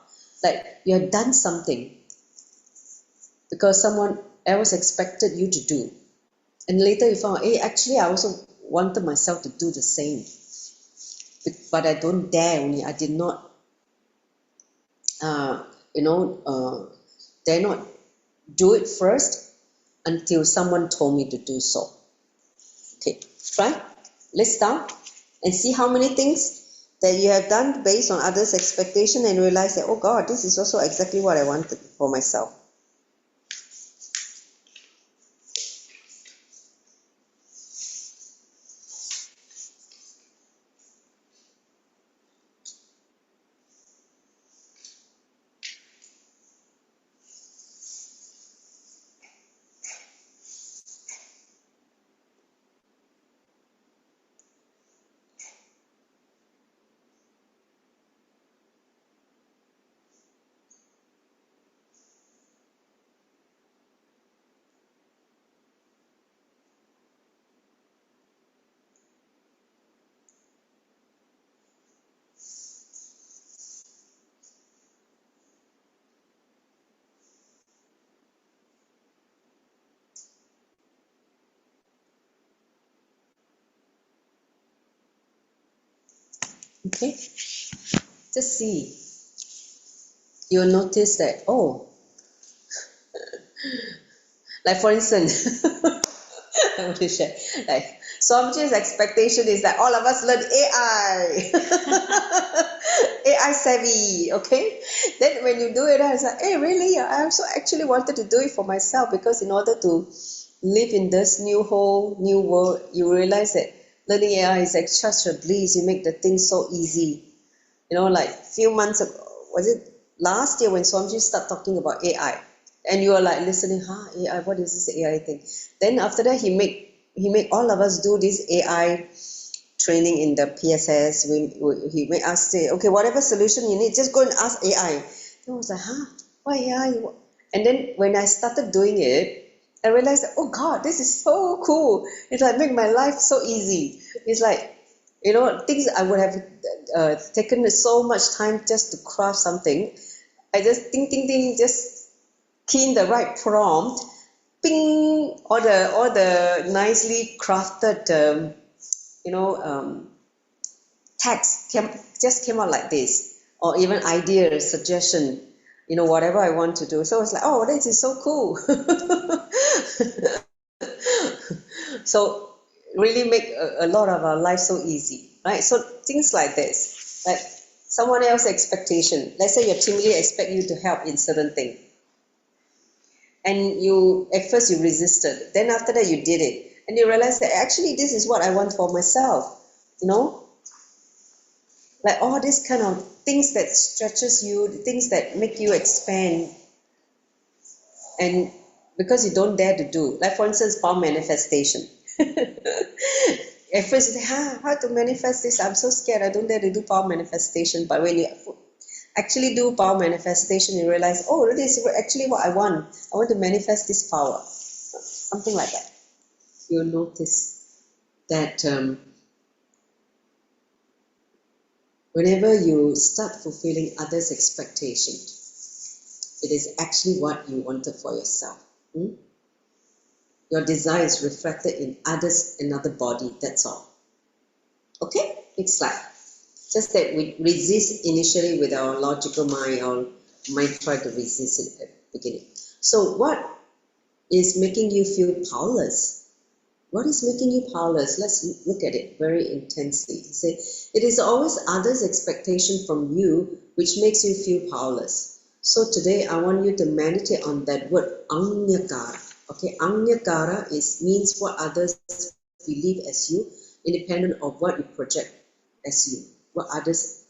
Like you have done something because someone else expected you to do. And later you found, hey, actually I also wanted myself to do the same. But I don't dare only. I did not dare not do it first until someone told me to do so. Okay, Try, list down and see how many things that you have done based on others' expectation and realize that, oh God, this is also exactly what I wanted for myself. Okay, just see. You'll notice that, oh, like for instance, I want to share, like Swamiji's expectation is that all of us learn AI, AI savvy, okay? Then when you do it, I was like, hey, really? I also actually wanted to do it for myself because in order to live in this whole new world, you realize that learning AI is like such a bliss. You make the thing so easy. You know, like few months ago, was it last year when Swamiji started talking about AI, and you were like listening, AI, what is this AI thing? Then after that, he made all of us do this AI training in the PSS. He made us say, okay, whatever solution you need, just go and ask AI. And I was like, why AI? And then when I started doing it, I realized that, oh God, this is so cool. It's like make my life so easy. It's like, things I would have taken so much time just to craft something. I just think, just key in the right prompt, ping, all the nicely crafted, text just came out like this, or even ideas, suggestion, whatever I want to do. So it's like, oh, this is so cool. So really make a lot of our life so easy, right? So things like this, like someone else's expectation. Let's say your team leader expect you to help in certain thing, and you at first you resisted. Then after that you did it, and you realize that actually this is what I want for myself. Like all these kind of things that stretches you, things that make you expand, and because you don't dare to do, like for instance, power manifestation. At first you say, how to manifest this? I'm so scared, I don't dare to do power manifestation. But when you actually do power manifestation, you realize, oh, this is actually what I want. I want to manifest this power. Something like that. You'll notice that whenever you start fulfilling others' expectations, it is actually what you wanted for yourself. Your desire is reflected in others, another body, that's all. Okay, next slide. Just that we resist initially with our logical mind, or might try to resist it at the beginning. So what is making you feel powerless? What is making you powerless? Let's look at it very intensely. Say, it is always others' expectation from you which makes you feel powerless. So today I want you to meditate on that word, anyakara. Okay, anyakara means what others believe as you, independent of what you project as you, what others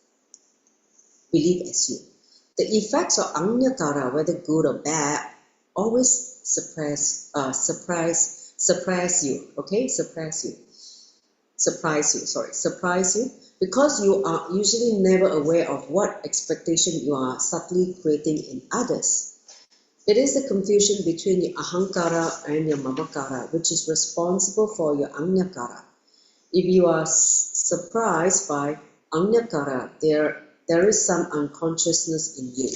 believe as you. The effects of anyakara, whether good or bad, always surprise you. Okay, surprise you, because you are usually never aware of what expectation you are subtly creating in others. It is the confusion between your ahankara and your mamakara which is responsible for your anyakara. If you are surprised by anyakara, there is some unconsciousness in you.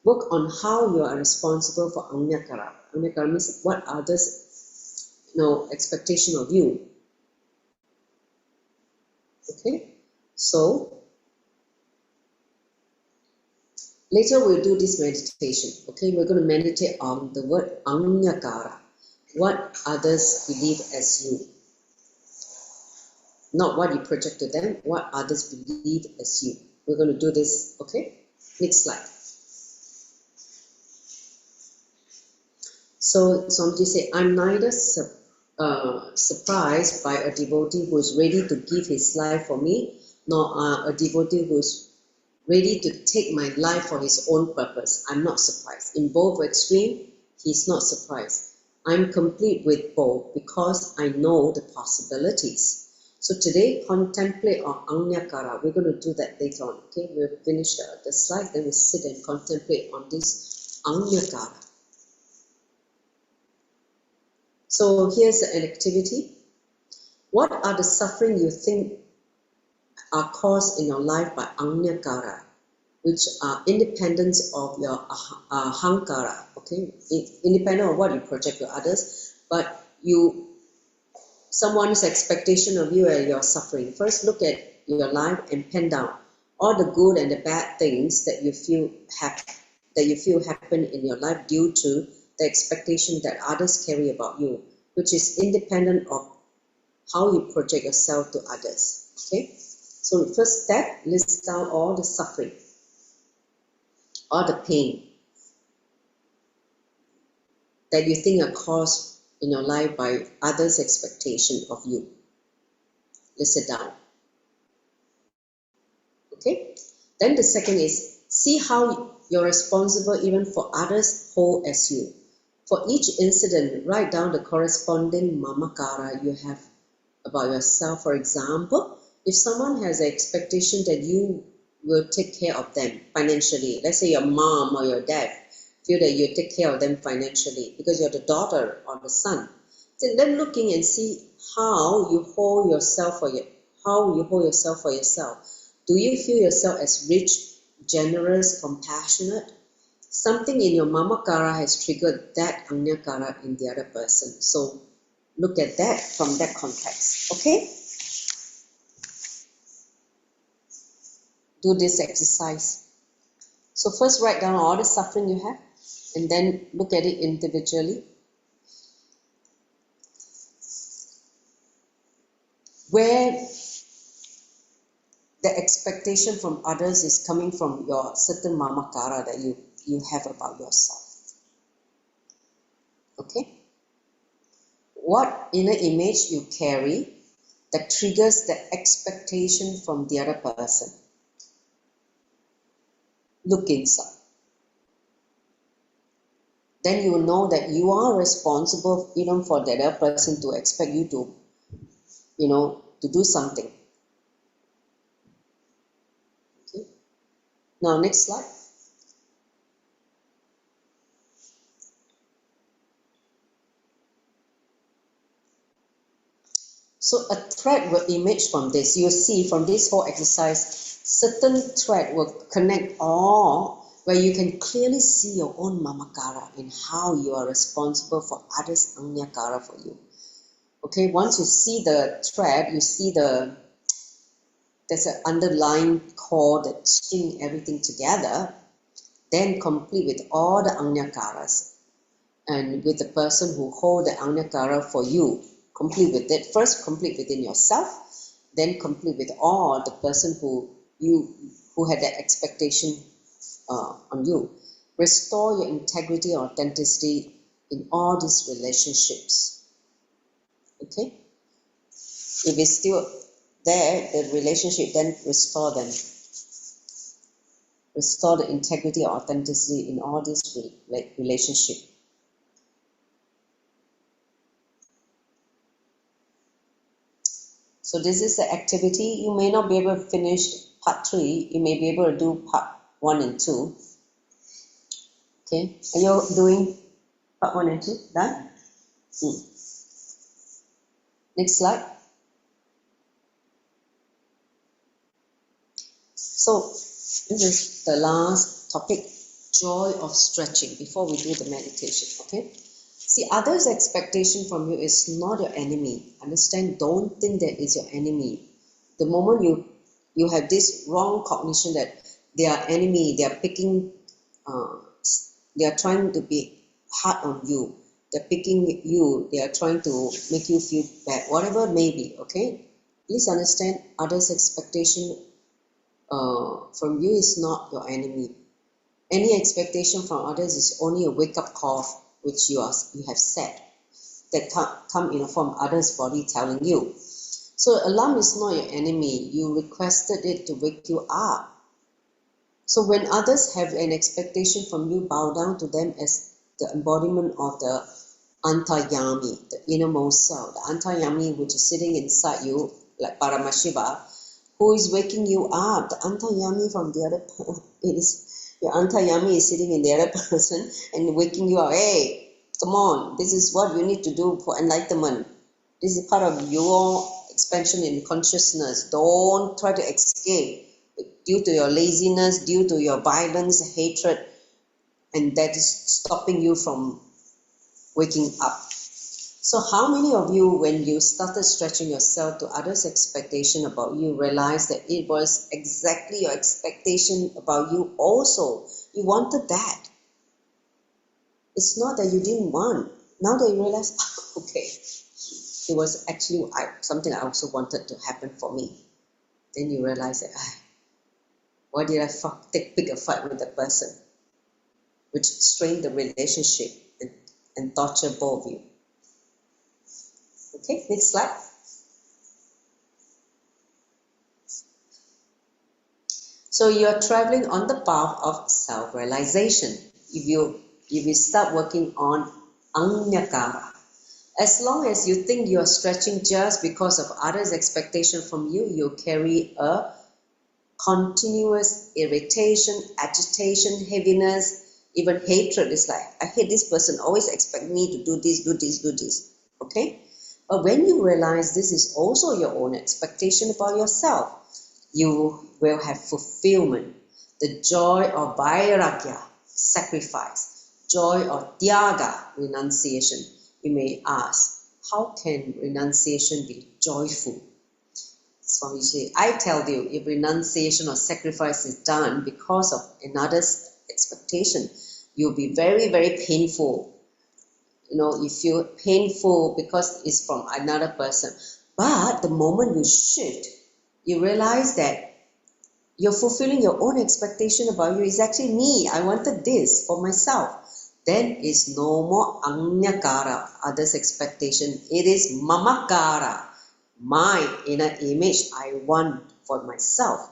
Work on how you are responsible for anyakara. Anyakara means what others expectation of you. Okay, so later we'll do this meditation. Okay, we're going to meditate on the word anyakara, what others believe as you. not what you project to them, what others believe as you. We're going to do this, okay? Next slide. So Swamiji say, I'm neither surprised by a devotee who is ready to give his life for me, nor a devotee who is ready to take my life for his own purpose. I'm not surprised. In both extreme, he's not surprised. I'm complete with both because I know the possibilities. So today, contemplate on Anyakara. We're going to do that later on. Okay, we'll finish the slide, then we sit and contemplate on this Anyakara. So here's an activity. What are the suffering you think are caused in your life by Anyakara, which are independent of your Hankara, okay? Independent of what you project to others, but someone's expectation of you and your suffering. First, look at your life and pen down all the good and the bad things that you feel happen in your life due to the expectation that others carry about you, which is independent of how you project yourself to others. Okay? So the first step, list down all the suffering, all the pain that you think are caused in your life by others' expectation of you. List it down. Okay? Then the second is, see how you're responsible even for others whole as you. For each incident, write down the corresponding mamakara you have about yourself. For example, if someone has an expectation that you will take care of them financially, let's say your mom or your dad feel that you take care of them financially because you're the daughter or the son, then looking and see how you hold yourself for yourself. Do you feel yourself as rich, generous, compassionate? Something in your mamakara has triggered that anyakara in the other person. So look at that from that context. Okay? Do this exercise. So first write down all the suffering you have and then look at it individually. Where the expectation from others is coming from your certain mamakara that you have about yourself. Okay? What inner image you carry that triggers the expectation from the other person? Look inside. Then you will know that you are responsible even for the other person to expect you to do something. Okay? Now next slide. So a thread will emerge from this. You'll see from this whole exercise, certain thread will connect all where you can clearly see your own mamakara and how you are responsible for others' anyakara for you. Okay, once you see the thread, you see there's an underlying cord that string everything together, then complete with all the anyakaras and with the person who hold the anyakara for you. Complete with it. First, complete within yourself, then complete with all the person who had that expectation on you. Restore your integrity or authenticity in all these relationships. Okay? If it's still there, the relationship, then restore them. Restore the integrity or authenticity in all these relationships. So this is the activity. You may not be able to finish part 3. You may be able to do part 1 and 2. Okay, are you doing part 1 and 2? Done? Next slide. So this is the last topic, joy of stretching, before we do the meditation. Okay. See, others' expectation from you is not your enemy. Understand? Don't think that is your enemy. The moment you have this wrong cognition that they are enemy, they are picking, they are trying to be hard on you. They're picking you. They are trying to make you feel bad. Whatever it may be. Okay. Please understand, others' expectation from you is not your enemy. Any expectation from others is only a wake-up call which you have set that come in a form others' body telling you. So alarm is not your enemy. You requested it to wake you up. So when others have an expectation from you, bow down to them as the embodiment of the Antayami, the innermost self, the Antayami which is sitting inside you, like Paramashiva, who is waking you up. The Antayami from the other your Antayami is sitting in the other person and waking you up. Hey, come on, this is what you need to do for enlightenment. This is part of your expansion in consciousness. Don't try to escape due to your laziness, due to your violence, hatred, and that is stopping you from waking up. So how many of you, when you started stretching yourself to others' expectation about you, realized that it was exactly your expectation about you also? You wanted that. It's not that you didn't want. Now that you realize, okay, it was actually something I also wanted to happen for me. Then you realize that, why did I pick a fight with that person, which strained the relationship and torture both of you. Okay, next slide. So you're traveling on the path of self-realization. If you start working on Anyakara, as long as you think you're stretching just because of others' expectation from you, you carry a continuous irritation, agitation, heaviness, even hatred. Is like, I hate this person, always expect me to do this, do this, do this. Okay? But when you realize this is also your own expectation about yourself, you will have fulfillment, the joy of vairagya, sacrifice, joy of tyaga, renunciation. You may ask, how can renunciation be joyful? Swamiji, I tell you, if renunciation or sacrifice is done because of another's expectation, you'll be very, very painful. You feel painful because it's from another person. But the moment you shift, you realize that you're fulfilling your own expectation about you. It's actually me. I wanted this for myself. Then it's no more anyakara, others' expectation. It is mamakara, my inner image I want for myself.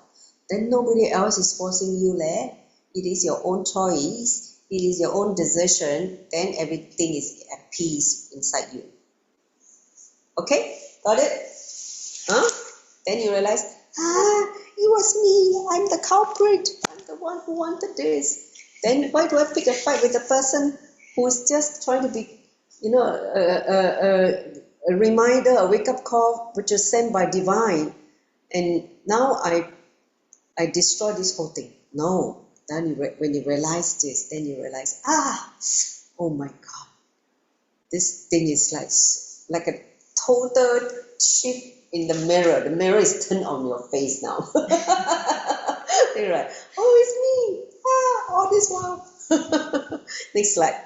Then nobody else is forcing you there. It is your own choice. It is your own decision. Then everything is at peace inside you. Okay? Got it? Huh? Then you realize, it was me. I'm the culprit. I'm the one who wanted this. Then why do I pick a fight with a person who's just trying to be, a reminder, a wake-up call, which is sent by divine, and now I destroy this whole thing. No. Then when you realize this, then you realize, oh my God, this thing is like a total shift in the mirror. The mirror is turned on your face now. You're like, oh, it's me. All this while. Next slide.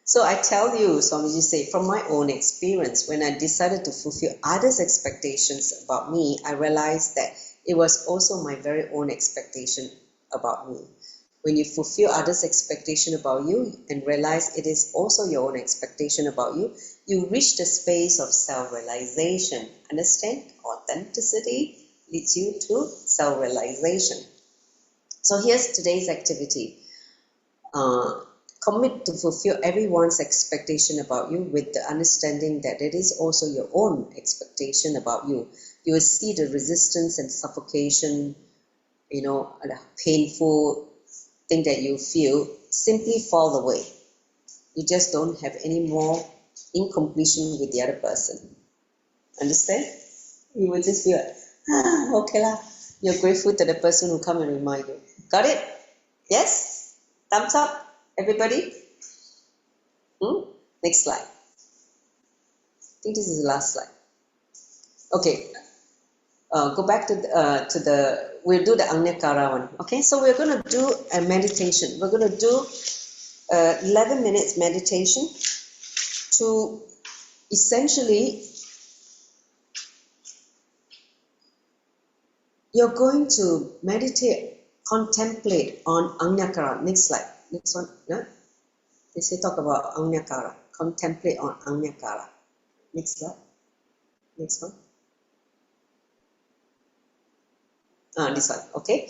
So I tell you, Swamiji say, from my own experience, when I decided to fulfill others' expectations about me, I realized that it was also my very own expectation about me. When you fulfill others' expectation about you and realize it is also your own expectation about you, you reach the space of self-realization. Understand? Authenticity leads you to self-realization. So here's today's activity. Commit to fulfill everyone's expectation about you with the understanding that it is also your own expectation about you. You will see the resistance and suffocation, the painful thing that you feel simply fall away. You just don't have any more incompletion with the other person. Understand? You will just feel like, okay lah. You're grateful to the person who come and remind you. Got it? Yes? Thumbs up? Everybody? Next slide. I think this is the last slide. Okay. Go back to we'll do the Anyakara one. Okay, so we're going to do a meditation. We're going to do 11 minutes meditation to essentially, you're going to meditate, contemplate on Anyakara. Next slide. Next one. Yeah? Let's talk about Anyakara. Contemplate on Anyakara. Next slide. Next one. This one. Okay.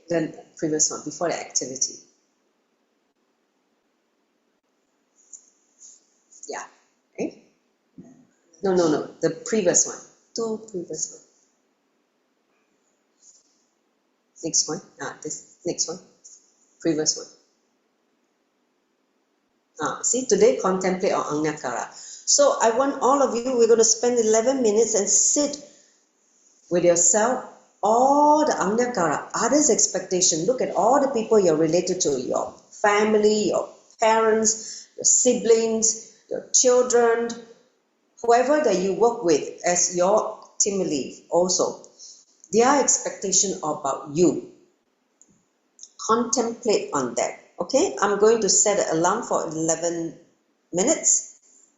Then previous one, before the activity. Yeah. Okay. No. The previous one. Two previous one. Next one. This next one. Previous one. See, today contemplate on Anyakara. So I want all of you, we're going to spend 11 minutes and sit with yourself, all the Anyakara, others' expectation. Look at all the people you're related to, your family, your parents, your siblings, your children, whoever that you work with as your team lead also. Their expectation about you. Contemplate on that. Okay, I'm going to set an alarm for 11 minutes.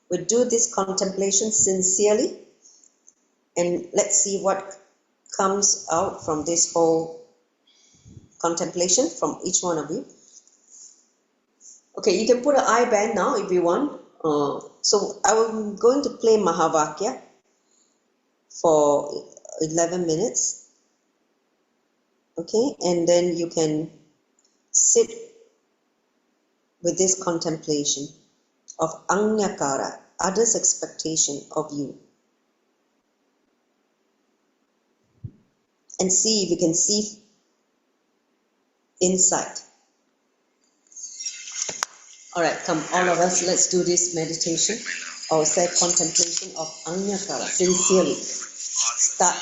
We'll do this contemplation sincerely, and let's see what comes out from this whole contemplation from each one of you. Okay, you can put an eye band now if you want. So I'm going to play Mahavakya for 11 minutes. Okay, and then you can sit with this contemplation of Anyakara, others' expectation of you. And see if you can see insight. All right, come, all of us, let's do this meditation or say contemplation of Anyakara sincerely. Start.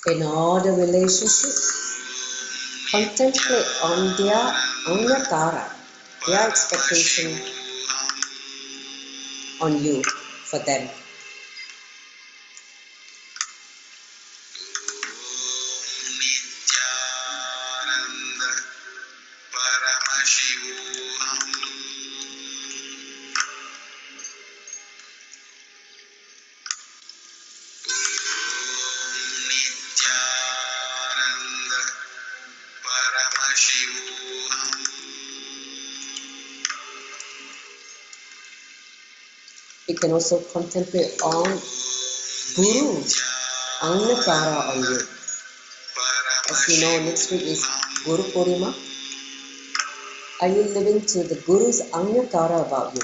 in all the relationships. Contemplate on their anyatara, their expectation on you for them. You can also contemplate on Guru Anyatara on you. As you know, next week is Guru Purnima. Are you living to the Guru's Anyatara about you?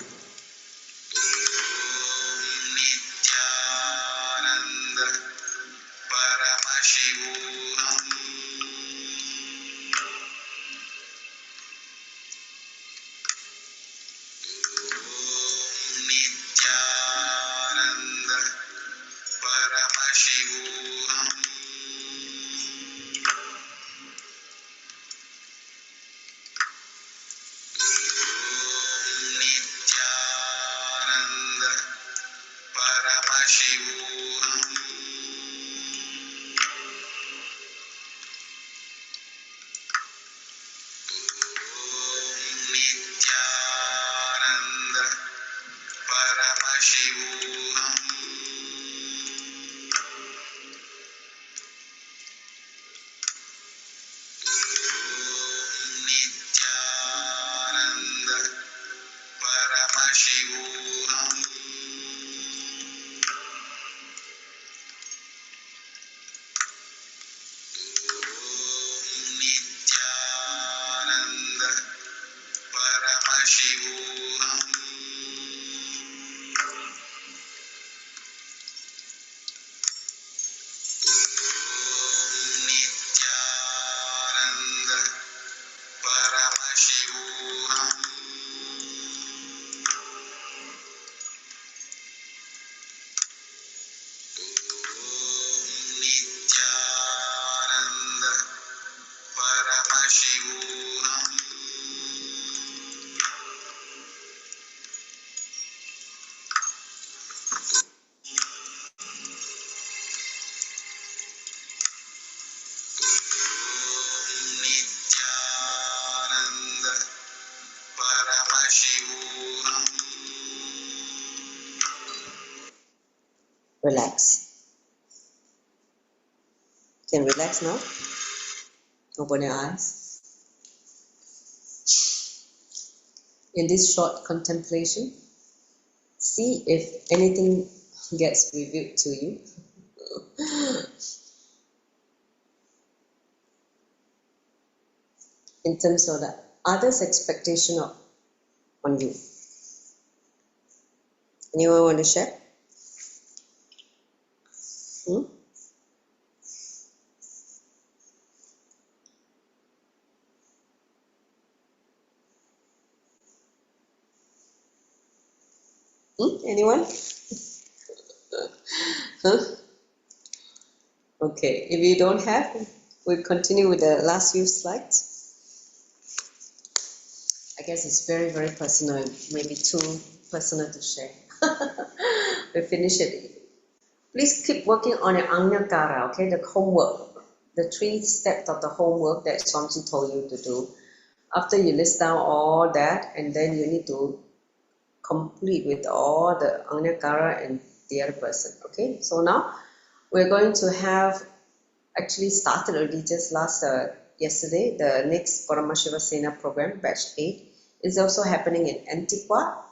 Relax. Can relax now? Open your eyes. In this short contemplation, see if anything gets revealed to you. In terms of the others' expectation on you. Anyone want to share? Hmm? Anyone? Huh? Okay, if you don't have, we'll continue with the last few slides. I guess it's very, very personal, maybe too personal to share. We finish it. Please keep working on your Anyatara, okay, the homework, the 3 steps of the homework that Swamiji told you to do. After you list down all that, and then you need to complete with all the Anyatara and the other person, okay? So now we're going to have actually started already just yesterday. The next Paramashivasena program, batch 8, is also happening in Antigua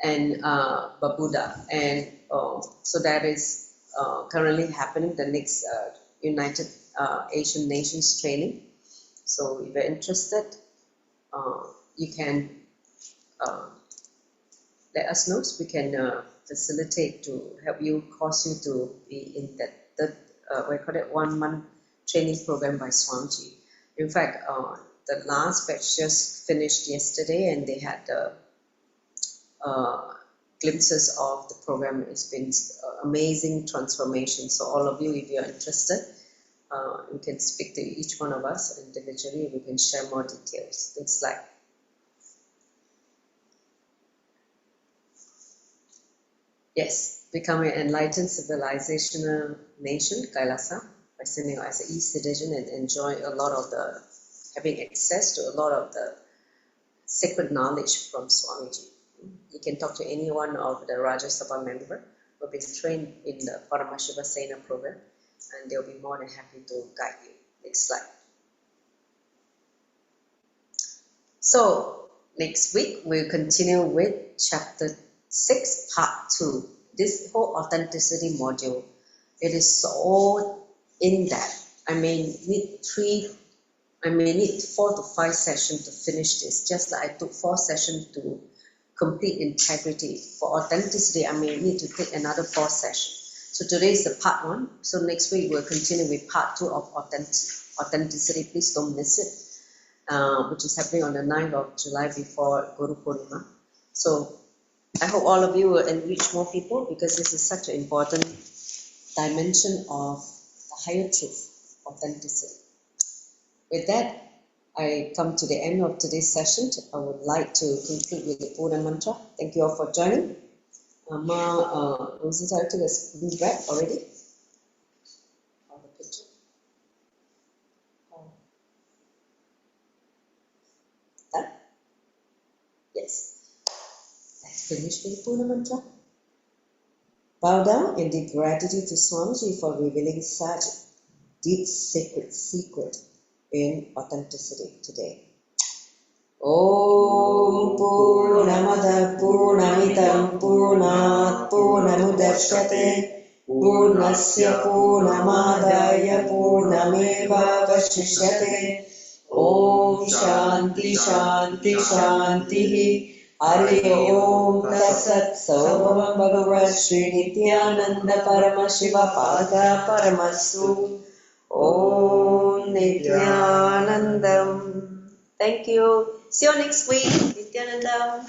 and Barbuda, and so that is currently happening. The next United Asian Nations training. So if you're interested, you can let us know. So we can facilitate to help you, cause you to be in that we call it 1 month training program by Swamiji. In fact, the last batch just finished yesterday, and they had glimpses of the program. It's been amazing transformation. So all of you, if you're interested, You can speak to each one of us individually. We can share more details. Things like yes, becoming an enlightened civilizational nation, Kailasa, by sending as an e-citizen and enjoy a lot of the, having access to a lot of the sacred knowledge from Swamiji. You can talk to any one of the Rajya Sabha member who have been trained in the Paramashiva Sena program, and they'll be more than happy to guide you. Next slide. So next week we'll continue with chapter 6, part 2. This whole authenticity module, it is so in-depth. I may need 4 to 5 sessions to finish this. Just like I took 4 sessions to complete integrity. For authenticity, I may need to take another 4 sessions. So today is the part 1. So next week we'll continue with part 2 of authenticity. Please don't miss it, which is happening on the 9th of July before Guru Purnima. So I hope all of you will enrich more people, because this is such an important dimension of the higher truth, authenticity. With that, I come to the end of today's session. I would like to conclude with the Purna mantra. Thank you all for joining. Rosita took a screen grab already. The picture. Done? Yes. Let's finish with the Purna mantra. Bow down in deep gratitude to Swamiji for revealing such deep sacred secret in authenticity today. Om Purnamada Purnamidam Purnat Purnamudachyate Purnasya Purnamadaya Purnameva Vashishyate. Om Shanti Shanti Shanti. Hari Om Tatsat. Sarvam Bhagavat Sri Nityananda Paramashiva Pada Paramastu. Om Nityanandam. Thank you. See you next week. Nityanandam.